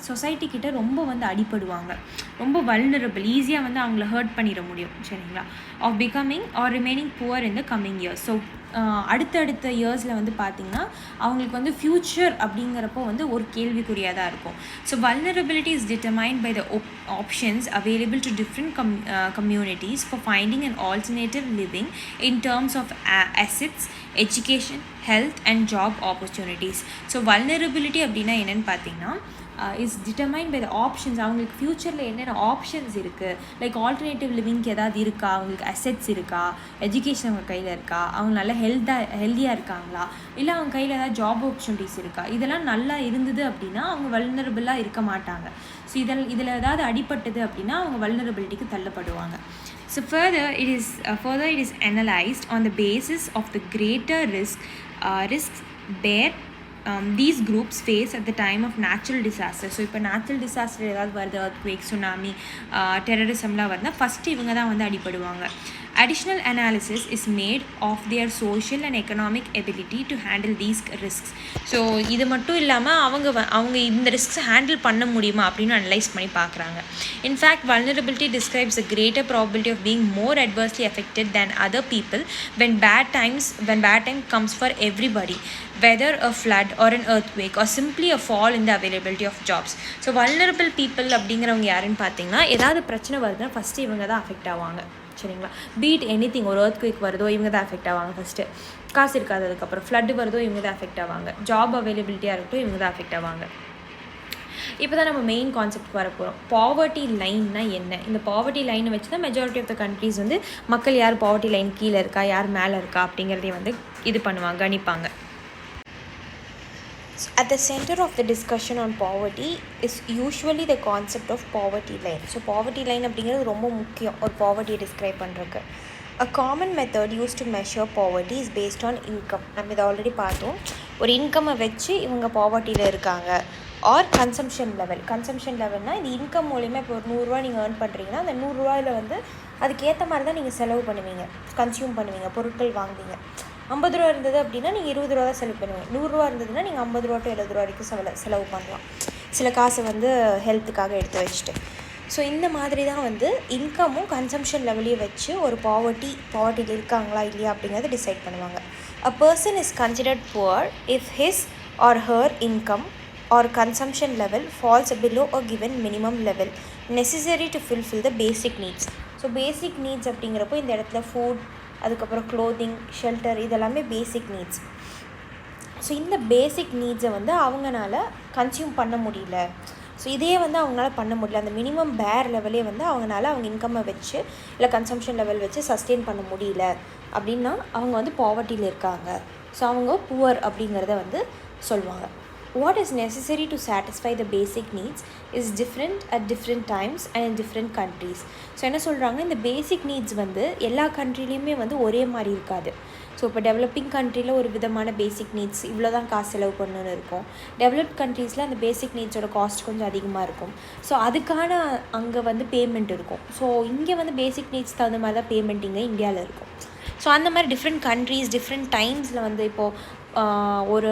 சொசைட்டி கிட்ட ரொம்ப வந்து அடிப்படுவாங்க, ரொம்ப வல்னரபிள், ஈஸியாக வந்து அவங்கள ஹர்ட் பண்ணிட முடியும், சரிங்களா. Of becoming or remaining poor in the coming years. So அடுத்தடுத்த இயர்ஸில் வந்து பார்த்திங்கன்னா அவங்களுக்கு வந்து ஃப்யூச்சர் அப்படிங்கிறப்போ வந்து ஒரு கேள்விக்குறியாக தான் இருக்கும். So vulnerability is determined by the options available to different communities for finding an alternative living in terms of assets, education, health and job opportunities. So vulnerability அப்படின்னா என்னென்னு பார்த்தீங்கன்னா is determine by the options. அவங்களுக்கு ஃப்யூச்சரில் என்னென்ன options இருக்குது, like alternative லிவிங்க்கு ஏதாவது இருக்கா, அவங்களுக்கு அசெட்ஸ் இருக்கா, எஜுகேஷன் அவங்க கையில் இருக்கா, அவங்க நல்லா ஹெல்த்தியாக இருக்காங்களா, இல்லை அவங்க கையில் ஏதாவது ஜாப் ஆப்பர்ச்சுனிட்டிஸ் இருக்கா, இதெல்லாம் நல்லா இருந்தது அப்படின்னா அவங்க வல்னரபிளாக இருக்க மாட்டாங்க. ஸோ இதில் ஏதாவது அடிபட்டது அப்படின்னா அவங்க வல்னரபிலிட்டிக்கு தள்ளப்படுவாங்க. So further it is analyzed on the basis of the greater risks bear these groups face at the time of natural disaster. So இப்போ நேச்சுரல் டிசாஸ்டர் ஏதாவது வருது, earthquake, சுனாமி, டெரரிசம்லாம் வருதுன்னா ஃபஸ்ட்டு இவங்க தான் வந்து அடிப்படுவாங்க. Additional analysis is made of their social and economic ability to handle these risks. So இது மட்டும் இல்லாமல் அவங்க இந்த ரிஸ்க்ஸை ஹேண்டில் பண்ண முடியுமா அப்படின்னு அனலைஸ் பண்ணி பார்க்குறாங்க. In fact vulnerability describes a greater probability of being more adversely affected than other people when bad time comes for everybody, whether a flood or an earthquake or simply a fall in the availability of jobs. So vulnerable people அப்படிங்கிறவங்க யாருன்னு பார்த்தீங்கன்னா, ஏதாவது பிரச்சனை வருதுன்னா first இவங்க தான் affect ஆவாங்க. சரிங்களா? பீட் எனிதிங், ஒரு earthquake வருதோ இவங்க தான் அஃபெக்ட் ஆவாங்க ஃபஸ்ட்டு. காசு இருக்காததுக்கப்புறம் ஃப்ளட் வருதோ இவங்க தான் அஃபெக்ட் ஆவாங்க. ஜாப் அவைலபிலிட்டியாக இருக்கட்டும் இவங்க தான் அஃபெக்ட் ஆவாங்க. இப்போ தான் நம்ம மெயின் கான்செப்ட் வர போகிறோம். பாவர்ட்டி லைன்னா என்ன? இந்த பாவர்ட்டி லைனை வச்சு தான் மெஜாரிட்டி ஆஃப் த கண்ட்ரீஸ் வந்து மக்கள் யார் பாவர்ட்டி லைன் கீழே இருக்கா, யார் மேலே இருக்கா அப்படிங்கிறதையும் வந்து இது பண்ணுவாங்க, கணிப்பாங்க. At the center of the discussion on poverty is usually the concept of poverty line. So poverty line அப்படிங்கிறது ரொம்ப முக்கியம் ஒரு பாவர்ட்டியை டிஸ்கிரைப் பண்ணுறதுக்கு. A common method used to measure poverty is based on income. நம்ம இதை ஆல்ரெடி பார்த்தோம். ஒரு இன்கம்மை வச்சு இவங்க பாவர்ட்டியில் இருக்காங்க. ஆர் கன்சம்ஷன் லெவல்னால் இந்த இன்கம் மூலிமா இப்போ ஒரு 100 ரூபா நீங்கள் ஏர்ன் பண்ணுறீங்கன்னா அந்த 100 ரூபாயில் வந்து அதுக்கேற்ற மாதிரி தான் நீங்கள் செலவு பண்ணுவீங்க, கன்சியூம் பண்ணுவீங்க, பொருட்கள் வாங்குவீங்க. 50 ரூபா இருந்தது அப்படின்னா நீங்கள் 20 ரூபா தான் செலவு பண்ணுவீங்க. 100 ரூபா இருந்ததுன்னா நீங்கள் 50 ரூபா டு 70 ரூபா வரைக்கும் செலவு பண்ணலாம், சில காசை வந்து ஹெல்த்துக்காக எடுத்து வச்சுட்டு. ஸோ இந்த மாதிரி தான் வந்து இன்கமும் கன்சம்ஷன் லெவலையும் வச்சு ஒரு பாவர்ட்டியில் இருக்காங்களா இல்லையா அப்படிங்கிறத டிசைட் பண்ணுவாங்க. A person is considered poor if his R her income or consumption level falls below a given minimum level necessary to fulfill the basic needs. So basic needs அப்படிங்கிறப்போ இந்த இடத்துல ஃபுட், அதுக்கப்புறம் க்ளோதிங், ஷெல்டர், இதெல்லாமே basic needs. So இந்த பேசிக் நீட்ஸை வந்து அவங்களால consume பண்ண முடியல, ஸோ இதையே வந்து அவங்களால பண்ண முடியல, அந்த மினிமம் பேர் லெவலே வந்து அவங்களால அவங்க இன்கம்மை வச்சு இல்லை கன்சம்ஷன் லெவல் வச்சு சஸ்டெயின் பண்ண முடியல அப்படின்னா அவங்க வந்து பாவர்ட்டியில் இருக்காங்க. ஸோ அவங்க புவர் அப்படிங்கிறத வந்து சொல்லுவாங்க. What is necessary to satisfy the basic needs is different at different times and in different countries. So என்ன சொல்கிறாங்க, இந்த பேசிக் நீட்ஸ் வந்து எல்லா கண்ட்ரிலையுமே வந்து ஒரே மாதிரி இருக்காது. ஸோ இப்போ டெவலப்பிங் கண்ட்ரியில் ஒரு விதமான பேசிக் நீட்ஸ் இவ்வளோ தான் காசு செலவு பண்ணணுன்னு இருக்கும். டெவலப்ட் கண்ட்ரீஸில் அந்த பேசிக் நீட்ஸோட காஸ்ட் கொஞ்சம் அதிகமாக இருக்கும். ஸோ அதுக்கான அங்கே வந்து பேமெண்ட் இருக்கும். ஸோ இங்கே வந்து பேசிக் நீட்ஸ் தகுந்த மாதிரி தான் பேமெண்ட் இங்கே இந்தியாவில் இருக்கும். ஸோ அந்த மாதிரி டிஃப்ரெண்ட் கண்ட்ரீஸ் டிஃப்ரெண்ட் டைம்ஸில் வந்து இப்போது ஒரு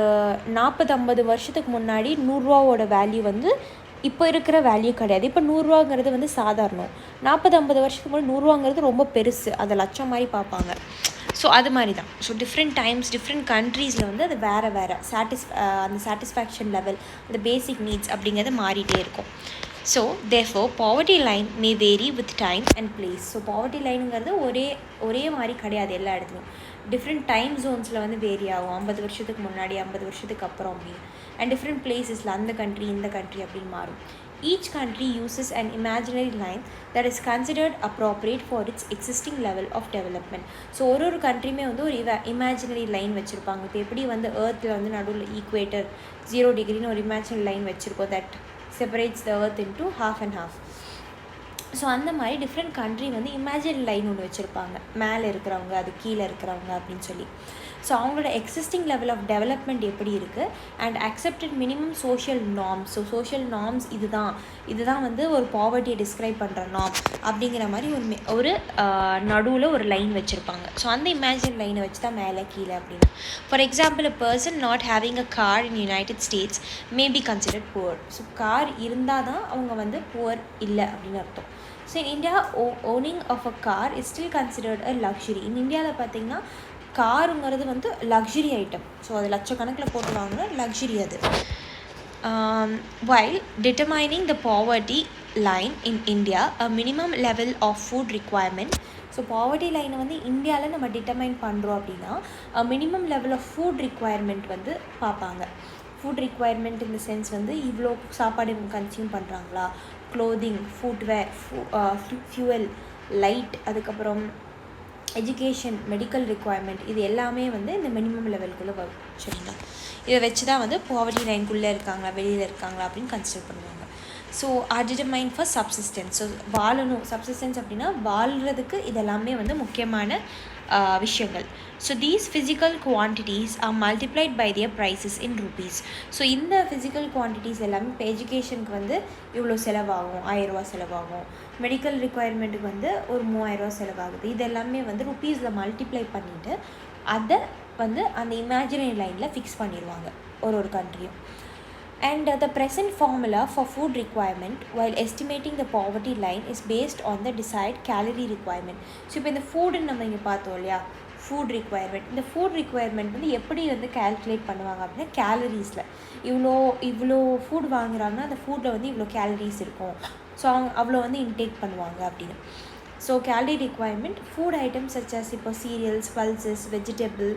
40-50 வருஷத்துக்கு முன்னாடி 100 ரூபாவோட வேல்யூ வந்து இப்போ இருக்கிற வேல்யூ கிடையாது. இப்போ 100 ரூபாங்கிறது வந்து சாதாரணம். 40-50 வருஷத்துக்கு முன்னாடி 100 ரூபாங்கிறது ரொம்ப பெருசு, அதை லட்சம் மாதிரி பார்ப்பாங்க. ஸோ அது மாதிரி தான். ஸோ டிஃப்ரெண்ட் டைம்ஸ் டிஃப்ரெண்ட் கண்ட்ரீஸில் வந்து அது வேறு அந்த சாட்டிஸ்ஃபேக்ஷன் லெவல், அந்த பேசிக் நீட்ஸ் அப்படிங்கிறது மாறிட்டே இருக்கும். So therefore poverty line may vary with time and place. So poverty லைனுங்கிறது ஒரே மாதிரி கிடையாது எல்லா இடத்துலையும். டிஃப்ரெண்ட் டைம் ஜோன்ஸில் வந்து வேரி ஆகும். 50 வருஷத்துக்கு முன்னாடி, 50 வருஷத்துக்கு அப்புறம் அப்படின்னு. அண்ட் டிஃப்ரெண்ட் பிளேஸஸில் அந்த கண்ட்ரி இந்த கண்ட்ரி அப்படின்னு மாறும். Each country uses an imaginary line that is considered appropriate for its existing level of development. So ஒரு கண்ட்ரியுமே வந்து ஒரு இமேஜினரி லைன் வச்சுருப்பாங்க. இப்போ எப்படி வந்து ஏர்த்தில் வந்து நடுவில் ஈக்குவேட்டர் 0 டிகிரின்னு ஒரு இமேஜினரி லைன் வச்சுருக்கோம், that separates the earth into half and half. So அந்த மாதிரி டிஃப்ரெண்ட் கண்ட்ரி வந்து இமேஜின் லைன் ஒன்று வச்சுருப்பாங்க, மேலே இருக்கிறவங்க அது கீழே இருக்கிறவங்க அப்படின்னு சொல்லி. ஸோ அவங்களோட எக்ஸிஸ்டிங் லெவல் ஆஃப் டெவலப்மெண்ட் எப்படி இருக்குது and accepted minimum social norms. So social norms இதுதான் வந்து ஒரு பாவர்ட்டியை டிஸ்கிரைப் பண்ணுற நார்ம் அப்படிங்கிற மாதிரி ஒரு நடுவில் ஒரு லைன் வச்சுருப்பாங்க. ஸோ அந்த இமேஜின் லைனை வச்சு தான் மேலே கீழே அப்படின்னு. For example, a person not having a car in United States may be considered poor. So car இருந்தால் தான் அவங்க வந்து புவர் இல்லை அப்படின்னு அர்த்தம். So in India, owning of a car is still considered a luxury. in இந்தியாவில் பார்த்திங்கன்னா காருங்கிறது வந்து லக்ஸுரி ஐட்டம். ஸோ அது லட்சக்கணக்கில் போட்டு வாங்கினா லக்ஸுரி அது. While determining the poverty line in India, a minimum level of food requirement. So poverty லைனை வந்து இந்தியாவில் நம்ம டிட்டர்மைன் பண்ணுறோம் அப்படின்னா minimum level of food requirement வந்து பார்ப்பாங்க. ஃபுட் ரிக்குவயர்மெண்ட் இந்த சென்ஸ் வந்து இவ்வளோ சாப்பாடு கன்சியூம் பண்ணுறாங்களா, க்ளோதிங், ஃபுட்வேர், ஃபியூவல், லைட், அதுக்கப்புறம் எஜுகேஷன், மெடிக்கல் ரிக்குவயர்மெண்ட், இது எல்லாமே வந்து இந்த மினிமம் லெவலுக்குள்ளே வரும். சரிங்களா? இதை வச்சு தான் வந்து பாவர்ட்டி லைனுக்குள்ளே இருக்காங்களா வெளியில் இருக்காங்களா அப்படின்னு கன்சிடர் பண்ணுவாங்க. So are determine for subsistence. So வாழணும், சப்சிஸ்டன்ஸ் அப்படின்னா வாழ்கிறதுக்கு இதெல்லாமே வந்து முக்கியமான விஷயங்கள். So these physical quantities are multiplied by their prices in rupees. So இந்த ஃபிசிக்கல் குவான்டிட்டிஸ் எல்லாமே இப்போ எஜுகேஷனுக்கு வந்து இவ்வளோ செலவாகும், 1000 ரூபா செலவாகும், மெடிக்கல் ரிக்குவயர்மெண்ட்டுக்கு வந்து ஒரு 3000 செலவாகுது. இது எல்லாமே வந்து ருப்பீஸில் மல்டிப்ளை பண்ணிவிட்டு அதை வந்து அந்த இமேஜினரி லைனில் ஃபிக்ஸ் பண்ணிடுவாங்க ஒரு கண்ட்ரியும். And the present formula for food requirement while estimating the poverty line is based on the desired calorie requirement. So இப்போ இந்த ஃபுட்டுன்னு நம்ம இங்கே பார்த்தோம் இல்லையா, ஃபுட் ரிக்குவயர்மெண்ட். இந்த ஃபுட் ரிக்குவயர்மெண்ட் வந்து எப்படி வந்து கால்குலேட் பண்ணுவாங்க அப்படின்னா கேலரிஸில் இவ்வளோ ஃபுட் வாங்குறாங்கன்னா அந்த ஃபுட்டில் வந்து இவ்வளோ கேலரிஸ் இருக்கும், ஸோ அவங்க அவ்வளோ வந்து இன்டேக் பண்ணுவாங்க அப்படின்னு. So calorie requirement, food items such as இப்போ cereals, pulses, vegetable,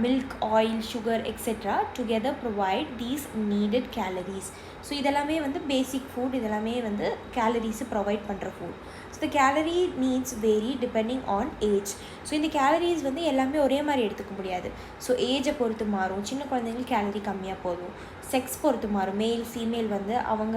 milk, oil, sugar, etc. together provide these needed calories. So இதெல்லாமே வந்து பேசிக் ஃபுட், இதெல்லாமே வந்து கேலரிஸை ப்ரொவைட் பண்ணுற food. So the calorie needs vary depending on age. So இந்த calories வந்து எல்லாமே ஒரே மாதிரி எடுத்துக்க முடியாது. ஸோ ஏஜை பொறுத்து மாறும். சின்ன குழந்தைங்களுக்கு கேலரி கம்மியாக போதும், செக்ஸ் பொறுத்து மாறும். மேல் ஃபீமேல் வந்து அவங்க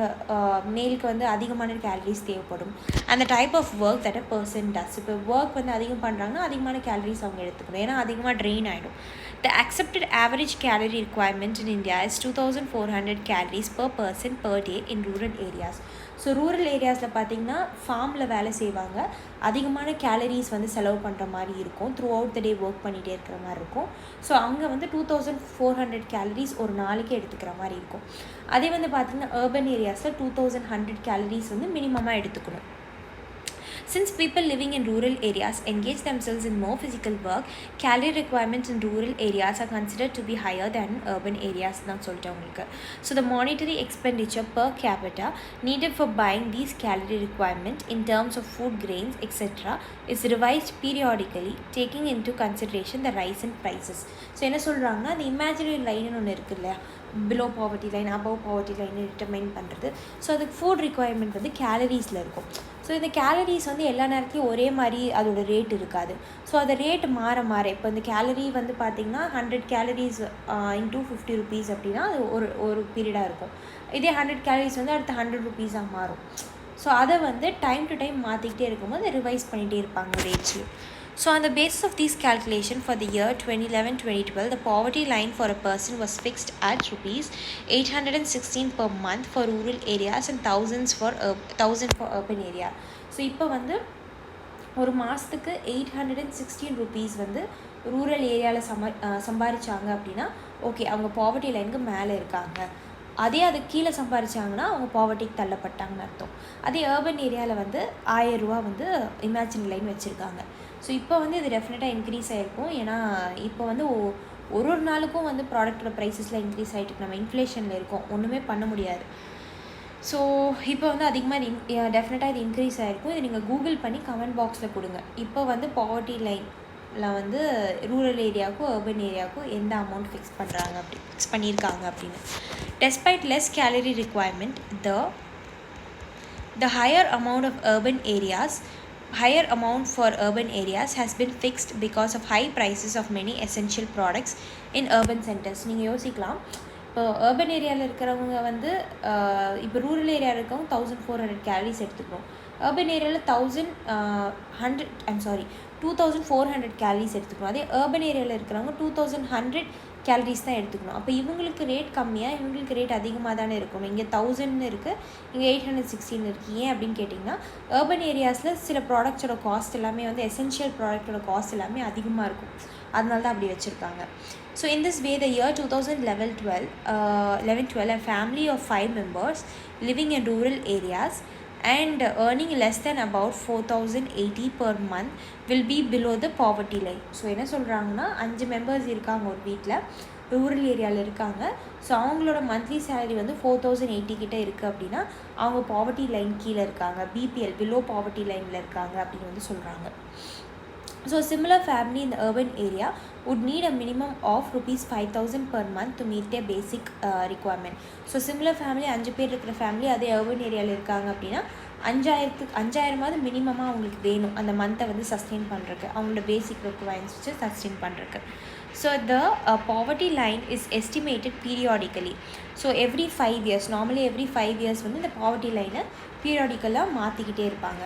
மேலுக்கு வந்து அதிகமான கேலரிஸ் தேவைப்படும். அந்த type of work that a person does. இப்போ ஒர்க் வந்து அதிகம் பண்ணுறாங்கன்னா அதிகமான கேலரிஸ் அவங்க எடுத்துக்கணும், ஏன்னா அதிகமாக ட்ரெயின் ஆகிடும். The accepted average calorie requirement in India is 2400 calories per person per day in rural areas. So rural ஏரியாஸில் பார்த்திங்கன்னா ஃபார்மில் வேலை செய்வாங்க, அதிகமான கேலரிஸ் வந்து செலவு பண்ணுற மாதிரி இருக்கும், through out the day work பண்ணிகிட்டே இருக்கிற மாதிரி இருக்கும். ஸோ அங்கே வந்து 2400 கேலரிஸ் ஒரு நாளைக்கு எடுத்துக்கிற மாதிரி இருக்கும். அதே வந்து பார்த்திங்கன்னா அர்பன் ஏரியாஸில் 2100 கேலரிஸ் வந்து மினிமமாக எடுத்துக்கணும். Since people living in rural areas engage themselves in more physical work, calorie requirements in rural areas are considered to be higher than urban areas. So the monetary expenditure per capita needed for buying these calorie requirements in terms of food, grains, etc. is revised periodically, taking into consideration the rise in prices. So என்ன சொல்கிறாங்கன்னா, அந்த imaginary லைன்னு ஒன்று இருக்குது இல்லையா, below poverty line, above poverty line determine பண்ணுறது. So அதுக்கு food requirement வந்து கேலரிஸில் இருக்கும். ஸோ இந்த கேலரிஸ் வந்து எல்லா நேரத்துலையும் ஒரே மாதிரி அதோட ரேட் இருக்காது. ஸோ அந்த ரேட் மாற இப்போ இந்த கேலரி வந்து பார்த்திங்கன்னா 100 கேலரிஸ் இன்டூ 50 ருபீஸ் அப்படின்னா அது ஒரு பீரியடாக இருக்கும். இதே 100 கேலரிஸ் வந்து அடுத்த 100 ருபீஸாக மாறும். ஸோ அதை வந்து டைம் டு டைம் மாற்றிக்கிட்டே இருக்கும்போது ரிவைஸ் பண்ணிகிட்டே இருப்பாங்க ரேட்ஸையும். So on the basis of these calculations for the year 2011-2012, the poverty line for a person was fixed at rupees 816 per month for rural areas and 1000 for urban area. So இப்போ வந்து ஒரு மாதத்துக்கு 816 rupees வந்து rural ஏரியாவில் சம்பாதிச்சாங்க அப்படின்னா okay, அவங்க poverty லைனுக்கு மேலே இருக்காங்க. அதே அது கீழே சம்பாதிச்சாங்கன்னா அவங்க பாவர்ட்டிக்கு தள்ளப்பட்டாங்கன்னு அர்த்தம். அதே அர்பன் ஏரியாவில் வந்து 1000 ரூபா வந்து இமேஜினரி லைன் வச்சுருக்காங்க. ஸோ இப்போ வந்து இது டெஃபினட்டாக இன்க்ரீஸ் ஆகிருக்கும், ஏன்னா இப்போ வந்து ஒரு நாளுக்கும் வந்து ப்ராடக்டோட ப்ரைஸஸில் இன்க்ரீஸ் ஆகிட்டு நம்ம இன்ஃப்ளேஷனில் இருக்கோம், ஒன்றுமே பண்ண முடியாது. ஸோ இப்போ வந்து அதிகமாக டெஃபினட்டாக இது இன்க்ரீஸ் ஆகிருக்கும். இது நீங்கள் கூகுள் பண்ணி கமெண்ட் பாக்ஸில் கொடுங்க, இப்போ வந்து பாவர்ட்டி லைனில் வந்து ரூரல் ஏரியாவுக்கும் அர்பன் ஏரியாவுக்கும் எந்த அமௌண்ட் ஃபிக்ஸ் பண்ணியிருக்காங்க அப்படின்னு. Despite less calorie requirement, the higher amount for urban areas has been fixed because of high prices of many essential products in urban centers. நீங்கள் யோசிக்கலாம், இப்போ அர்பன் ஏரியாவில் இருக்கிறவங்க வந்து இப்போ ரூரல் ஏரியாவில் இருக்கவங்க 1400 கேலரிஸ் எடுத்துக்கணும், அர்பன் ஏரியாவில் 2400 கேலரிஸ் எடுத்துக்கணும். அதே அர்பன் ஏரியாவில் இருக்கிறவங்க 2100 கேலரிஸ் தான் எடுத்துக்கணும். அப்போ இவங்களுக்கு ரேட் கம்மியாக, இவங்களுக்கு ரேட் அதிகமாக தானே இருக்கணும். இங்கே 1000 இருக்குது, இங்கே 816 இருக்குது. ஏன் அப்படின்னு கேட்டிங்கன்னா அர்பன் ஏரியாஸில் சில ப்ராடக்ட்ஸோட காஸ்ட் எல்லாமே வந்து எசென்ஷியல் ப்ராடக்டோட காஸ்ட் எல்லாமே அதிகமாக இருக்கும், அதனால தான் அப்படி வச்சுருக்காங்க. So in this way, the year 2011-12, a family of 5 members living in rural areas and earning less than about 4080 per month will be below the poverty line. So என்ன சொல்கிறாங்கன்னா, 5 மெம்பர்ஸ் இருக்காங்க ஒரு வீட்டில், ரூரல் ஏரியாவில் இருக்காங்க. ஸோ அவங்களோட monthly salary வந்து 4080 கிட்டே இருக்குது அப்படின்னா அவங்க பாவர்ட்டி லைன் கீழே இருக்காங்க, பிபிஎல் பிலோ பாவர்ட்டி லைனில் இருக்காங்க அப்படின்னு வந்து சொல்கிறாங்க. So a similar family in the urban area would need a minimum of rupees 5000 per month to meet their basic requirement. So similar family 5 பேர் இருக்கிற ஃபேமிலி அதே urban ஏரியாவில் இருக்காங்க அப்படின்னா 5000 மினிமமாக அவங்களுக்கு வேணும் அந்த மந்த்தை வந்து சஸ்டெயின் பண்ணுறதுக்கு, அவங்களோட பேசிக் ரெக்குவயர்மெண்ட்ஸ் வச்சு சஸ்டெயின் பண்ணுறதுக்கு. So the poverty line is estimated periodically. So every 5 years, normally every 5 years வந்து இந்த poverty line பீரியாடிக்கலாக மாற்றிக்கிட்டே இருப்பாங்க.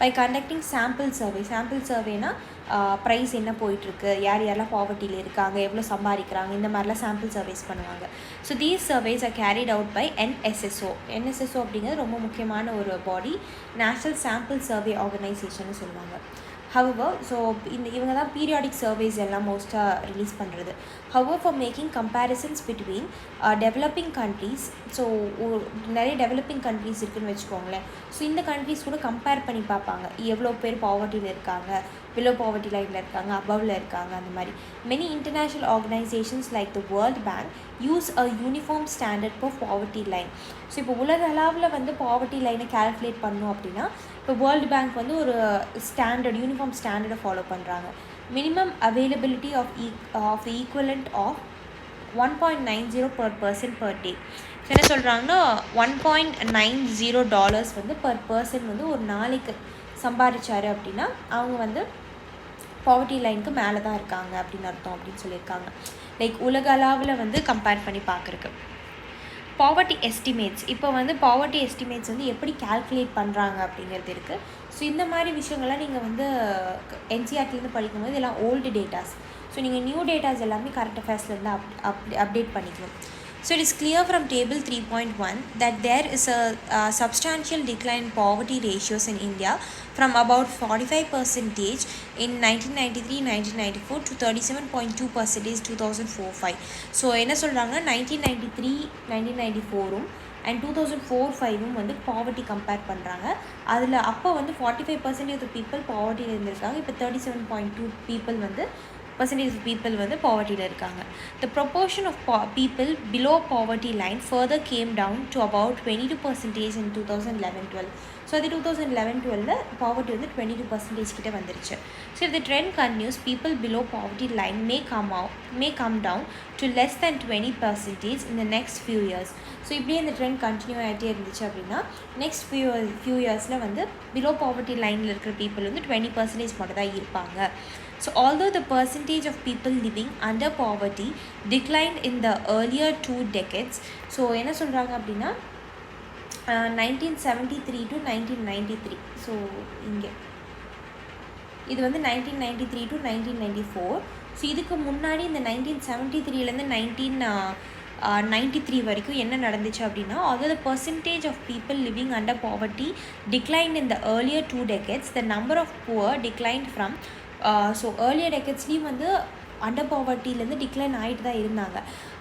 பை கண்டக்டிங் சாம்பிள் சர்வேனா ப்ரைஸ் என்ன போயிட்டுருக்கு, யார் யாரெல்லாம் பாவர்ட்டியில் இருக்காங்க, எவ்வளோ சம்பாதிக்கிறாங்க, இந்த மாதிரிலாம் சாம்பிள் சர்வேஸ் பண்ணுவாங்க. So these surveys are carried out by NSSO அப்படிங்கிறது ரொம்ப முக்கியமான ஒரு body, National Sample Survey Organisation சொல்லுவாங்க. However, ஸோ இவங்க தான் பீரியாடிக் சர்வேஸ் எல்லாம் மோஸ்ட்டாக ரிலீஸ் பண்ணுறது. However, for making comparisons between developing countries, so நிறைய டெவலப்பிங் கண்ட்ரீஸ் இருக்குதுன்னு வச்சுக்கோங்களேன். ஸோ இந்த கண்ட்ரீஸ் கூட கம்பேர் பண்ணி பார்ப்பாங்க, எவ்வளோ பேர் பாவர்ட்டியில் இருக்காங்க, பிலோ பாவர்ட்டி லைனில் இருக்காங்க, அபவில் இருக்காங்க, அந்த மாதிரி. Many international organisations like the world bank use a uniform standard for poverty line. So இப்போ உலக அளவில் வந்து பாவர்ட்டி லைனை கால்குலேட் பண்ணோம் அப்படின்னா, இப்போ வேர்ல்டு பேங்க் வந்து ஒரு ஸ்டாண்டர்ட் யூனிஃபார்ம் ஸ்டாண்டர்டை ஃபாலோ பண்ணுறாங்க. Minimum availability of equivalent of 1.90 per person per day. So என்ன சொல்கிறாங்கன்னா, $1.90 வந்து பர் பர்சன் வந்து ஒரு நாளைக்கு சம்பாதிச்சாரு அப்படின்னா அவங்க வந்து பாவர்ட்டி லைனுக்கு மேலே தான் இருக்காங்க அப்படின்னு அர்த்தம் அப்படின்னு சொல்லியிருக்காங்க. லைக் உலக அளவில் வந்து கம்பேர் பண்ணி பார்க்குறக்கு. பாவர்ட்டி எஸ்டிமேட்ஸ், இப்போ வந்து பாவர்ட்டி எஸ்டிமேட்ஸ் வந்து எப்படி கால்குலேட் பண்ணுறாங்க அப்படிங்கிறது இருக்குது. ஸோ இந்த மாதிரி விஷயங்கள்லாம் நீங்கள் வந்து NCERTலேருந்து படிக்கும்போது இதெல்லாம் ஓல்டு டேட்டாஸ். ஸோ நீங்கள் நியூ டேட்டாஸ் எல்லாமே கரண்ட் அஃபேர்ஸ்லேருந்து அப்டேட் பண்ணிக்கணும். So it is clear from table 3.1 that there is a substantial decline in poverty ratios in India from about 45% in 1993-1994 to 37.2% 2004-05. So என்ன சொல்கிறாங்கன்னா 1993-1994 அண்ட் 2004-05 வந்து பாவர்ட்டி கம்பேர் பண்ணுறாங்க. அதில் அப்போ வந்து 45% ஆஃப் பீப்புள் பாவர்ட்டியில் இருந்திருக்காங்க. இப்போ 37.2 பீப்புள் வந்து percentage of people வந்து பாவர்ட்டியில் இருக்காங்க. The proportion of people below poverty line further came down to about 22% in 2011-12. So அது 2011-12 பாவர்ட்டி வந்து 22% கிட்ட வந்துருச்சு. So if the trend continues, people below poverty line may come down to less than 20% in the next few years. So இப்படியே இந்த trend continue ஆகிட்டே இருந்துச்சு அப்படின்னா next few இயர்ஸில் வந்து பிலோ பாவர்ட்டி லைனில் இருக்கிற பீப்புள் வந்து 20% மட்டும் தான் இருப்பாங்க. So although the percentage of people living under poverty declined in the earlier 2 decades, so என்ன சொல்கிறாங்க அப்படின்னா 1973 to 1993. ஸோ இங்கே இது வந்து 1993 to 1994. ஸோ இதுக்கு முன்னாடி இந்த 1973லேருந்து 1993 வரைக்கும் என்ன நடந்துச்சு அப்படின்னா, although the percentage of people living under poverty declined in the earlier 2 decades, the number of poor declined from so earlier டெக்கேட்ஸ்லேயும் வந்து அண்டர் பாவர்ட்டிலேருந்து டிக்ளைன் ஆகிட்டு தான் இருந்தாங்க.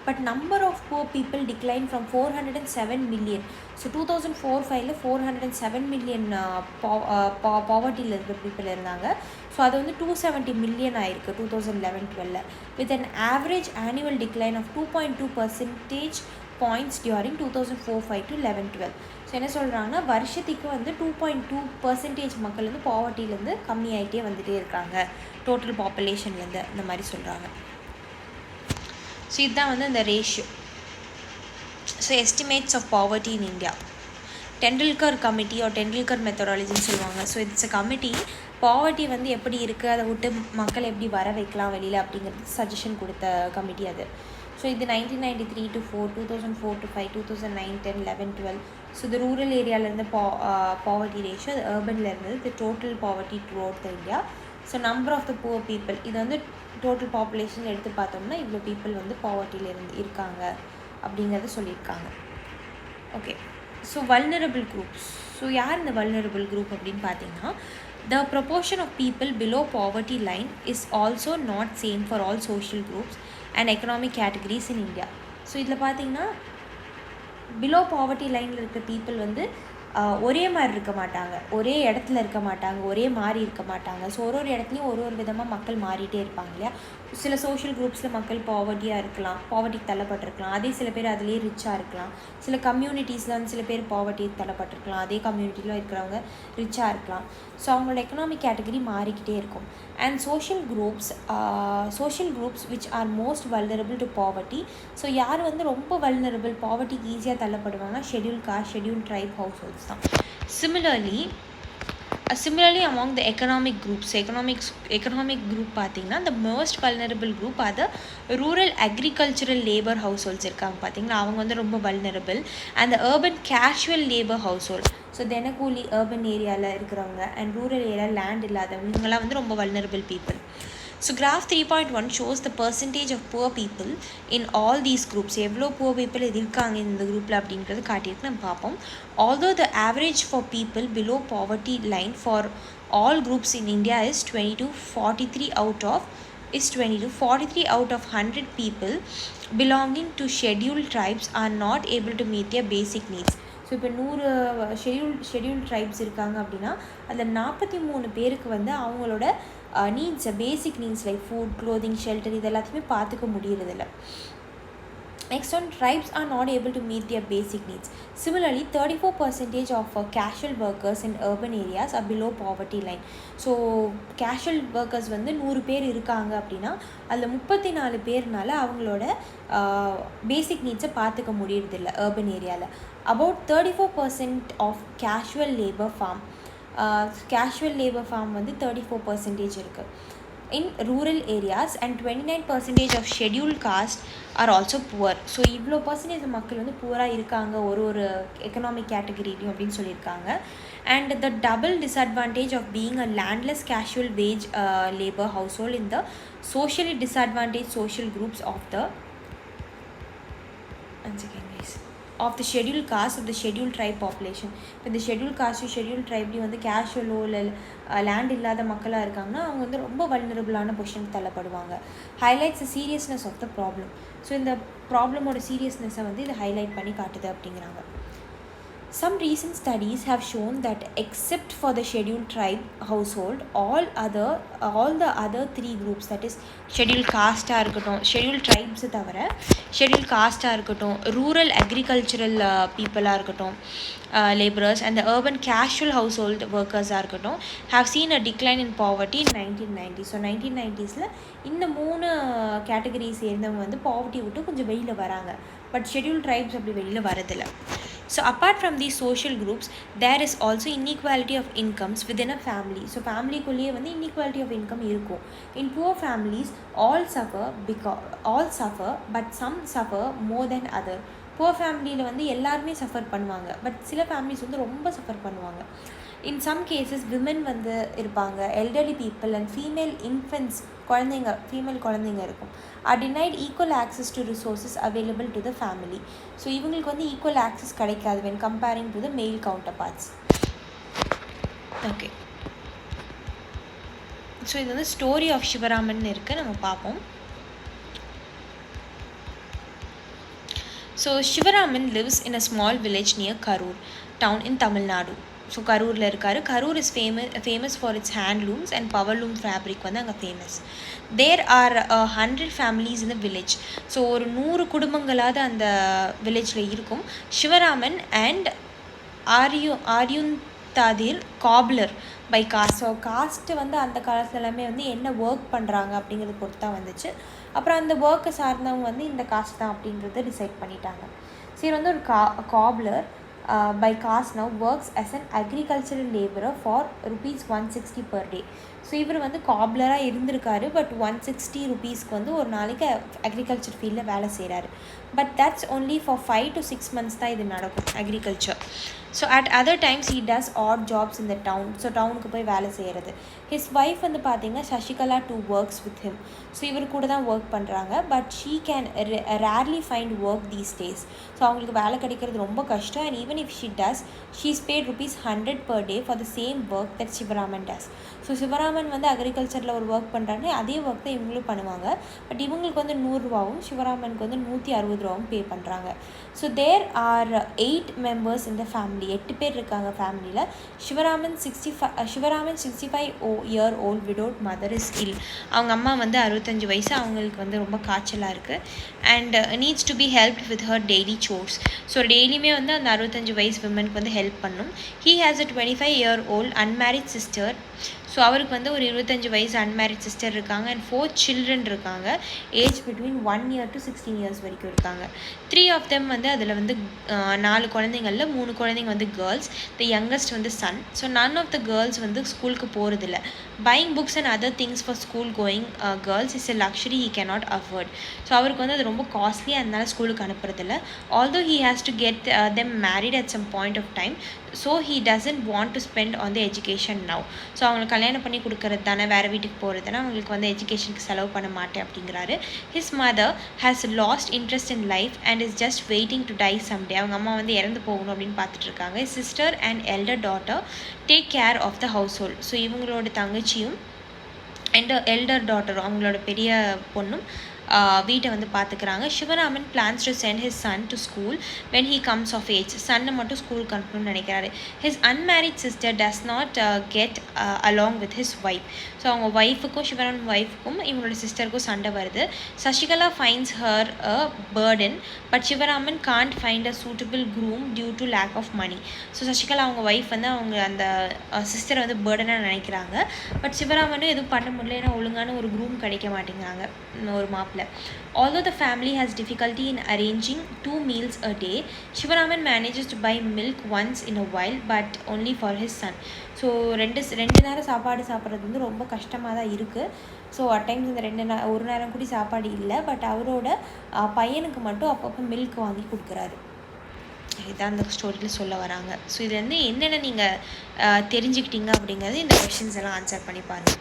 But number of poor people decline from 407 million. So 2004-05 407 million பாவர்ட்டியில் இருக்கிற people இருந்தாங்க. So அது வந்து 270 மில்லியன் ஆயிருக்கு 2011-12 with an average annual decline of 2.2% points during 2004-05 to 11-12. So என்ன சொல்கிறாங்கன்னா, வருஷத்துக்கு வந்து 2.2% மக்கள் வந்து பாவர்ட்டிலேருந்து கம்மியாகிட்டே வந்துகிட்டே இருக்காங்க டோட்டல் பாப்புலேஷன்லேருந்து, இந்த மாதிரி சொல்கிறாங்க. ஸோ இதுதான் வந்து இந்த ratio. So estimates of poverty in India. Tendulkar committee Tendulkar மெத்தடாலஜின்னு சொல்லுவாங்க. So it's a committee poverty வந்து எப்படி இருக்குது, அதை விட்டு மக்கள் எப்படி வர வைக்கலாம் வெளியில் அப்படிங்கிறது சஜஷன் கொடுத்த கமிட்டி அது. ஸோ இது 1993 to 4, 2004 to 5, 2009, 10, 11, 12. ஸோ இது ரூரல் ஏரியாவிலேருந்து பாவர்ட்டி ரேஷியோ, அது அர்பனில் இருந்தது the total poverty throughout the India. So number of the poor people, இது வந்து டோட்டல் பாப்புலேஷன் எடுத்து பார்த்தோம்னா இவ்வளோ பீப்புள் வந்து பாவர்ட்டியில் இருக்காங்க அப்படிங்கிறது சொல்லியிருக்காங்க. Okay, so vulnerable groups. So யார் இந்த வல்னரபிள் குரூப் அப்படின்னு பார்த்தீங்கன்னா, the proportion of people below poverty line is also not same for all social groups and economic categories in India. So இதில் பார்த்தீங்கன்னா பிலோ பாவர்ட்டி லைனில் இருக்கிற பீப்புள் வந்து ஒரே மாதிரி இருக்க மாட்டாங்க, ஒரே இடத்துல இருக்க மாட்டாங்க, ஒரே மாதிரி இருக்க மாட்டாங்க. ஸோ ஒரு இடத்துலையும் ஒரு விதமாக மக்கள் மாறிட்டே இருப்பாங்க இல்லையா. சில சோஷியல் குரூப்ஸில் மக்கள் பாவர்ட்டியாக இருக்கலாம், பாவர்ட்டிக்கு தள்ளப்பட்டிருக்கலாம், அதே சில பேர் அதிலே ரிச்சாக இருக்கலாம். சில கம்யூனிட்டிஸில் வந்து சில பேர் பாவர்ட்டிக்கு தள்ளப்பட்டிருக்கலாம், அதே கம்யூனிட்டியில் இருக்கிறவங்க ரிச்சாக இருக்கலாம். ஸோ அவங்களோட எக்கனாமிக் கேட்டகரி மாறிக்கிட்டே இருக்கும். And social groups which are most vulnerable to poverty. So யார் வந்து ரொம்ப வல்னரபிள், பாவர்ட்டிக்கு ஈஸியாக தள்ளப்படுவாங்கன்னா schedule caste, schedule tribe households தான். Similarly, Similarly, among the economic groups, economic group பார்த்தீங்கன்னா the most vulnerable group are the rural agricultural labor households இருக்காங்க பார்த்தீங்களா, அவங்க வந்து ரொம்ப vulnerable. And the urban casual labor household, so தினக்கூலி urban ஏரியாவில் இருக்கிறவங்க அண்ட் ரூரல் ஏரியா லேண்ட் இல்லாதவங்க, இவங்கெல்லாம் வந்து ரொம்ப vulnerable people. So graph 3.1 shows the percentage of poor people in all these groups. எவ்வளோ poor people இருக்காங்க இந்த குரூப்பில் அப்படின்றது காட்டியிருக்கு, நம்ம பார்ப்போம். Although the average for people below poverty line for all groups in India is 43 out of 100 people belonging to scheduled tribes are not able to meet their basic needs. So இப்போ 100 scheduled tribes இருக்காங்க அப்படின்னா அதில் 43 பேருக்கு வந்து அவங்களோட நீட்ஸை, basic needs like food, clothing, shelter இது எல்லாத்தையுமே பார்த்துக்க முடியறதில்ல. Next one, tribes are not able to meet their basic needs. Similarly, 34% of casual workers in urban areas are below poverty line. So casual workers வந்து 100 பேர் இருக்காங்க அப்படின்னா அதில் 34 பேர்னால அவங்களோட பேசிக் நீட்ஸை பார்த்துக்க முடியறதில்ல urban ஏரியாவில். About 34% of casual labor farm வந்து 34% இருக்குது in rural areas, and 29% of scheduled caste are also poor. So இவ்வளோ பர்சன்டேஜ் மக்கள் வந்து பூராக இருக்காங்க ஒரு எக்கனாமிக் கேட்டகரிலையும் அப்படின்னு சொல்லியிருக்காங்க. And the double disadvantage of being a landless casual wage labour household in the socially disadvantage social groups of the scheduled caste of the scheduled tribe population. இப்போ இந்த scheduled caste scheduled tribeலையும் வந்து கேஷுவலோ இல்லை land இல்லாத மக்களாக இருக்காங்கன்னா அவங்க வந்து ரொம்ப வல்னரபிளான பொசிஷனுக்கு தள்ளப்படுவாங்க. Highlights the seriousness of the problem. So இந்த ப்ராப்ளமோட சீரியஸ்னஸை வந்து இதை ஹைலைட் பண்ணி காட்டுது அப்படிங்கிறாங்க. Some recent studies have shown that except for the scheduled tribe household, all the other three groups, that is scheduled caste இருக்கட்டும், scheduled tribes தவிர scheduled caste இருக்கட்டும், rural agricultural people இருக்கட்டும், laborers, and the urban casual household workers இருக்கட்டும், have seen a decline in poverty in 1990s. So 1990s இந்த 3 categories சேர்ந்தவங்க வந்து poverty விட்டு கொஞ்சம் வெளியில் வராங்க. பட் scheduled tribes அப்படி வெளியில் வரதில்லை. So apart from these social groups, there is also inequality of incomes within a family. So family குள்ளேயே வந்து inequality of income இருக்கும். In poor families, all suffer, but some suffer more than other. Poor familyயில் வந்து எல்லாருமே suffer பண்ணுவாங்க, but சில families வந்து ரொம்ப suffer பண்ணுவாங்க. In some cases, women வந்து இருப்பாங்க, elderly people and female infants, female குழந்தைங்க இருக்கும், are denied equal access to resources available to the family. So இவங்களுக்கு வந்து ஈக்குவல் ஆக்சஸ் கிடைக்காது when comparing to the male counterparts. Okay, so இது வந்து story of Sivaraman இருக்குது, நம்ம பார்ப்போம். So Sivaraman lives in a small village near Karur town in Tamil Nadu. So கரூரில் இருக்கார். Karur is famous for its handlooms and powerloom fabric வந்து அங்கே famous. There are 100 families in the village. So ஒரு 100 குடும்பங்களாவது அந்த வில்லேஜில் இருக்கும். சிவராமன் அண்ட் ஆரியுந்தாதிர் cobbler by caste. So caste வந்து அந்த காலத்தில் எல்லாமே வந்து என்ன ஒர்க் பண்ணுறாங்க அப்படிங்கிறது பொறுத்து தான் வந்துச்சு. அப்புறம் அந்த ஒர்க்கை சார்ந்தவங்க வந்து இந்த காஸ்ட் தான் அப்படின்றத டிசைட் பண்ணிட்டாங்க. சரி, வந்து ஒரு cobbler by caste now works as an agricultural laborer for rupees 160 per day. So இவர் வந்து காப்லராக இருந்திருக்காரு, பட் 160 ருபீஸ்க்கு வந்து ஒரு நாளைக்கு அக்ரிகல்ச்சர் ஃபீல்டில் வேலை செய்கிறாரு. But that's only for 5 to 6 months தான் இது நடக்கும் agriculture. So at other times he does odd jobs in the town. So டவுனுக்கு போய் வேலை செய்கிறது. his wife வந்து பார்த்திங்கன்னா Sasikala to works with him. So இவர் கூட தான் ஒர்க் பண்ணுறாங்க, but she can rarely find work these days. So அவங்களுக்கு வேலை கிடைக்கிறது ரொம்ப கஷ்டம். and even if she does, she is paid rupees 100 per day for the same work that Sivaraman does. So Sivaraman வந்து அக்ரிகல்ச்சரில் ஒரு ஒர்க் பண்ணுறாங்க, அதே ஒர்க் தான் இவங்களும் பண்ணுவாங்க. பட் இவங்களுக்கு வந்து 100 ரூபாவும் சிவராமனுக்கு வந்து 160 ரூபாவும் பே பண்ணுறாங்க. So there are 8 members in the family. 8 பேர் இருக்காங்க ஃபேமிலியில். Sivaraman 65-year-old widowed mother is ill. அவங்க அம்மா வந்து 65 வயசு, அவங்களுக்கு வந்து ரொம்ப காய்ச்சலாக இருக்குது. And needs to be helped with her daily chores. So டெய்லியுமே வந்து அந்த 65 வயசு விமனுக்கு வந்து ஹெல்ப் பண்ணும். he has a 25-year-old unmarried sister. So அவருக்கு வந்து ஒரு 25 வயசு அன்மேரிட் சிஸ்டர் இருக்காங்க. அண்ட் 4 children இருக்காங்க, age between 1 year to 16 years வரைக்கும் இருக்காங்க. 3 of them வந்து வந்து அதில் வந்து 4 குழந்தைங்களில் 3 குழந்தைங்க வந்து கேர்ள்ஸ், த யங்கஸ்ட் வந்து son. So none of the girls வந்து ஸ்கூலுக்கு போகிறதில்ல. Buying books and other things for school going girls is a luxury he cannot afford. So அவருக்கு வந்து அது ரொம்ப காஸ்ட்லி, அதனால ஸ்கூலுக்கு அனுப்புறதில்ல. Although he has to get them married at some point of time, so he doesn't want to spend on the education now. So அவங்களுக்கு கல்யாணம் பண்ணி கொடுக்கறது தானே, வேறு வீட்டுக்கு போகிறது தானே, அவங்களுக்கு வந்து எஜுகேஷனுக்கு செலவு பண்ண மாட்டேன் அப்படிங்கிறாரு. His mother has lost interest in life and is just waiting to die someday. அவங்க அம்மா வந்து இறந்து போகணும் அப்படின்னு பார்த்துட்டு இருக்காங்க. Sister and elder daughter take care of the household. So இவங்களோட தங்கச்சியும் அண்ட் எல்டர் டாட்டரும், அவங்களோட பெரிய பொண்ணும் வீட்டை வந்து பார்த்துக்கிறாங்க. Sivaraman plans to send his son to school when he comes of age. சன்னை மட்டும் ஸ்கூலுக்கு அனுப்பணும்னு நினைக்கிறாரு. His unmarried sister does not get along with his wife. So அவங்க ஒய்ஃபுக்கும் சிவராமன் ஒய்ஃபுக்கும் இவங்களோட சிஸ்டருக்கும் சண்டை வருது. Sasikala finds her a burden but Sivaraman can't find a suitable groom due to lack of money. So Sasikala அவங்க ஒய்ஃப் வந்து அவங்க அந்த சிஸ்டரை வந்து பேர்டனாக நினைக்கிறாங்க. பட் சிவராமனும் எதுவும் பண்ண முடியல, ஏன்னா ஒழுங்கான ஒரு க்ரூம் கிடைக்க மாட்டேங்கிறாங்க, ஒரு மாப்பிள்ளை. Although the family has difficulty in arranging 2 meals a day, Shivaraman manages to buy milk once in a while, but only for his son. So ரெண்டு நேரம் சாப்பாடு சாப்பிட்றது வந்து ரொம்ப கஷ்டமாக தான் இருக்குது. ஸோ அட் டைம்ஸ் இந்த ஒரு நேரம் கூட சாப்பாடு இல்லை, பட் அவரோட பையனுக்கு மட்டும் அப்பப்போ மில்க் வாங்கி கொடுக்குறாரு. இதுதான் அந்த ஸ்டோரியில் சொல்ல வராங்க. ஸோ இது வந்து என்னென்ன நீங்கள் தெரிஞ்சுக்கிட்டீங்க அப்படிங்கிறது இந்த கொஷின்ஸ் எல்லாம் ஆன்சர் பண்ணி பாருங்கள்.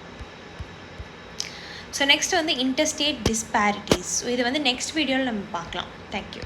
ஸோ நெக்ஸ்ட் வந்து இன்டர்ஸ்டேட் டிஸ்பாரிட்டிஸ். ஸோ இது வந்து நெக்ஸ்ட் வீடியோவில் நம்ம பார்க்கலாம். தேங்க்யூ.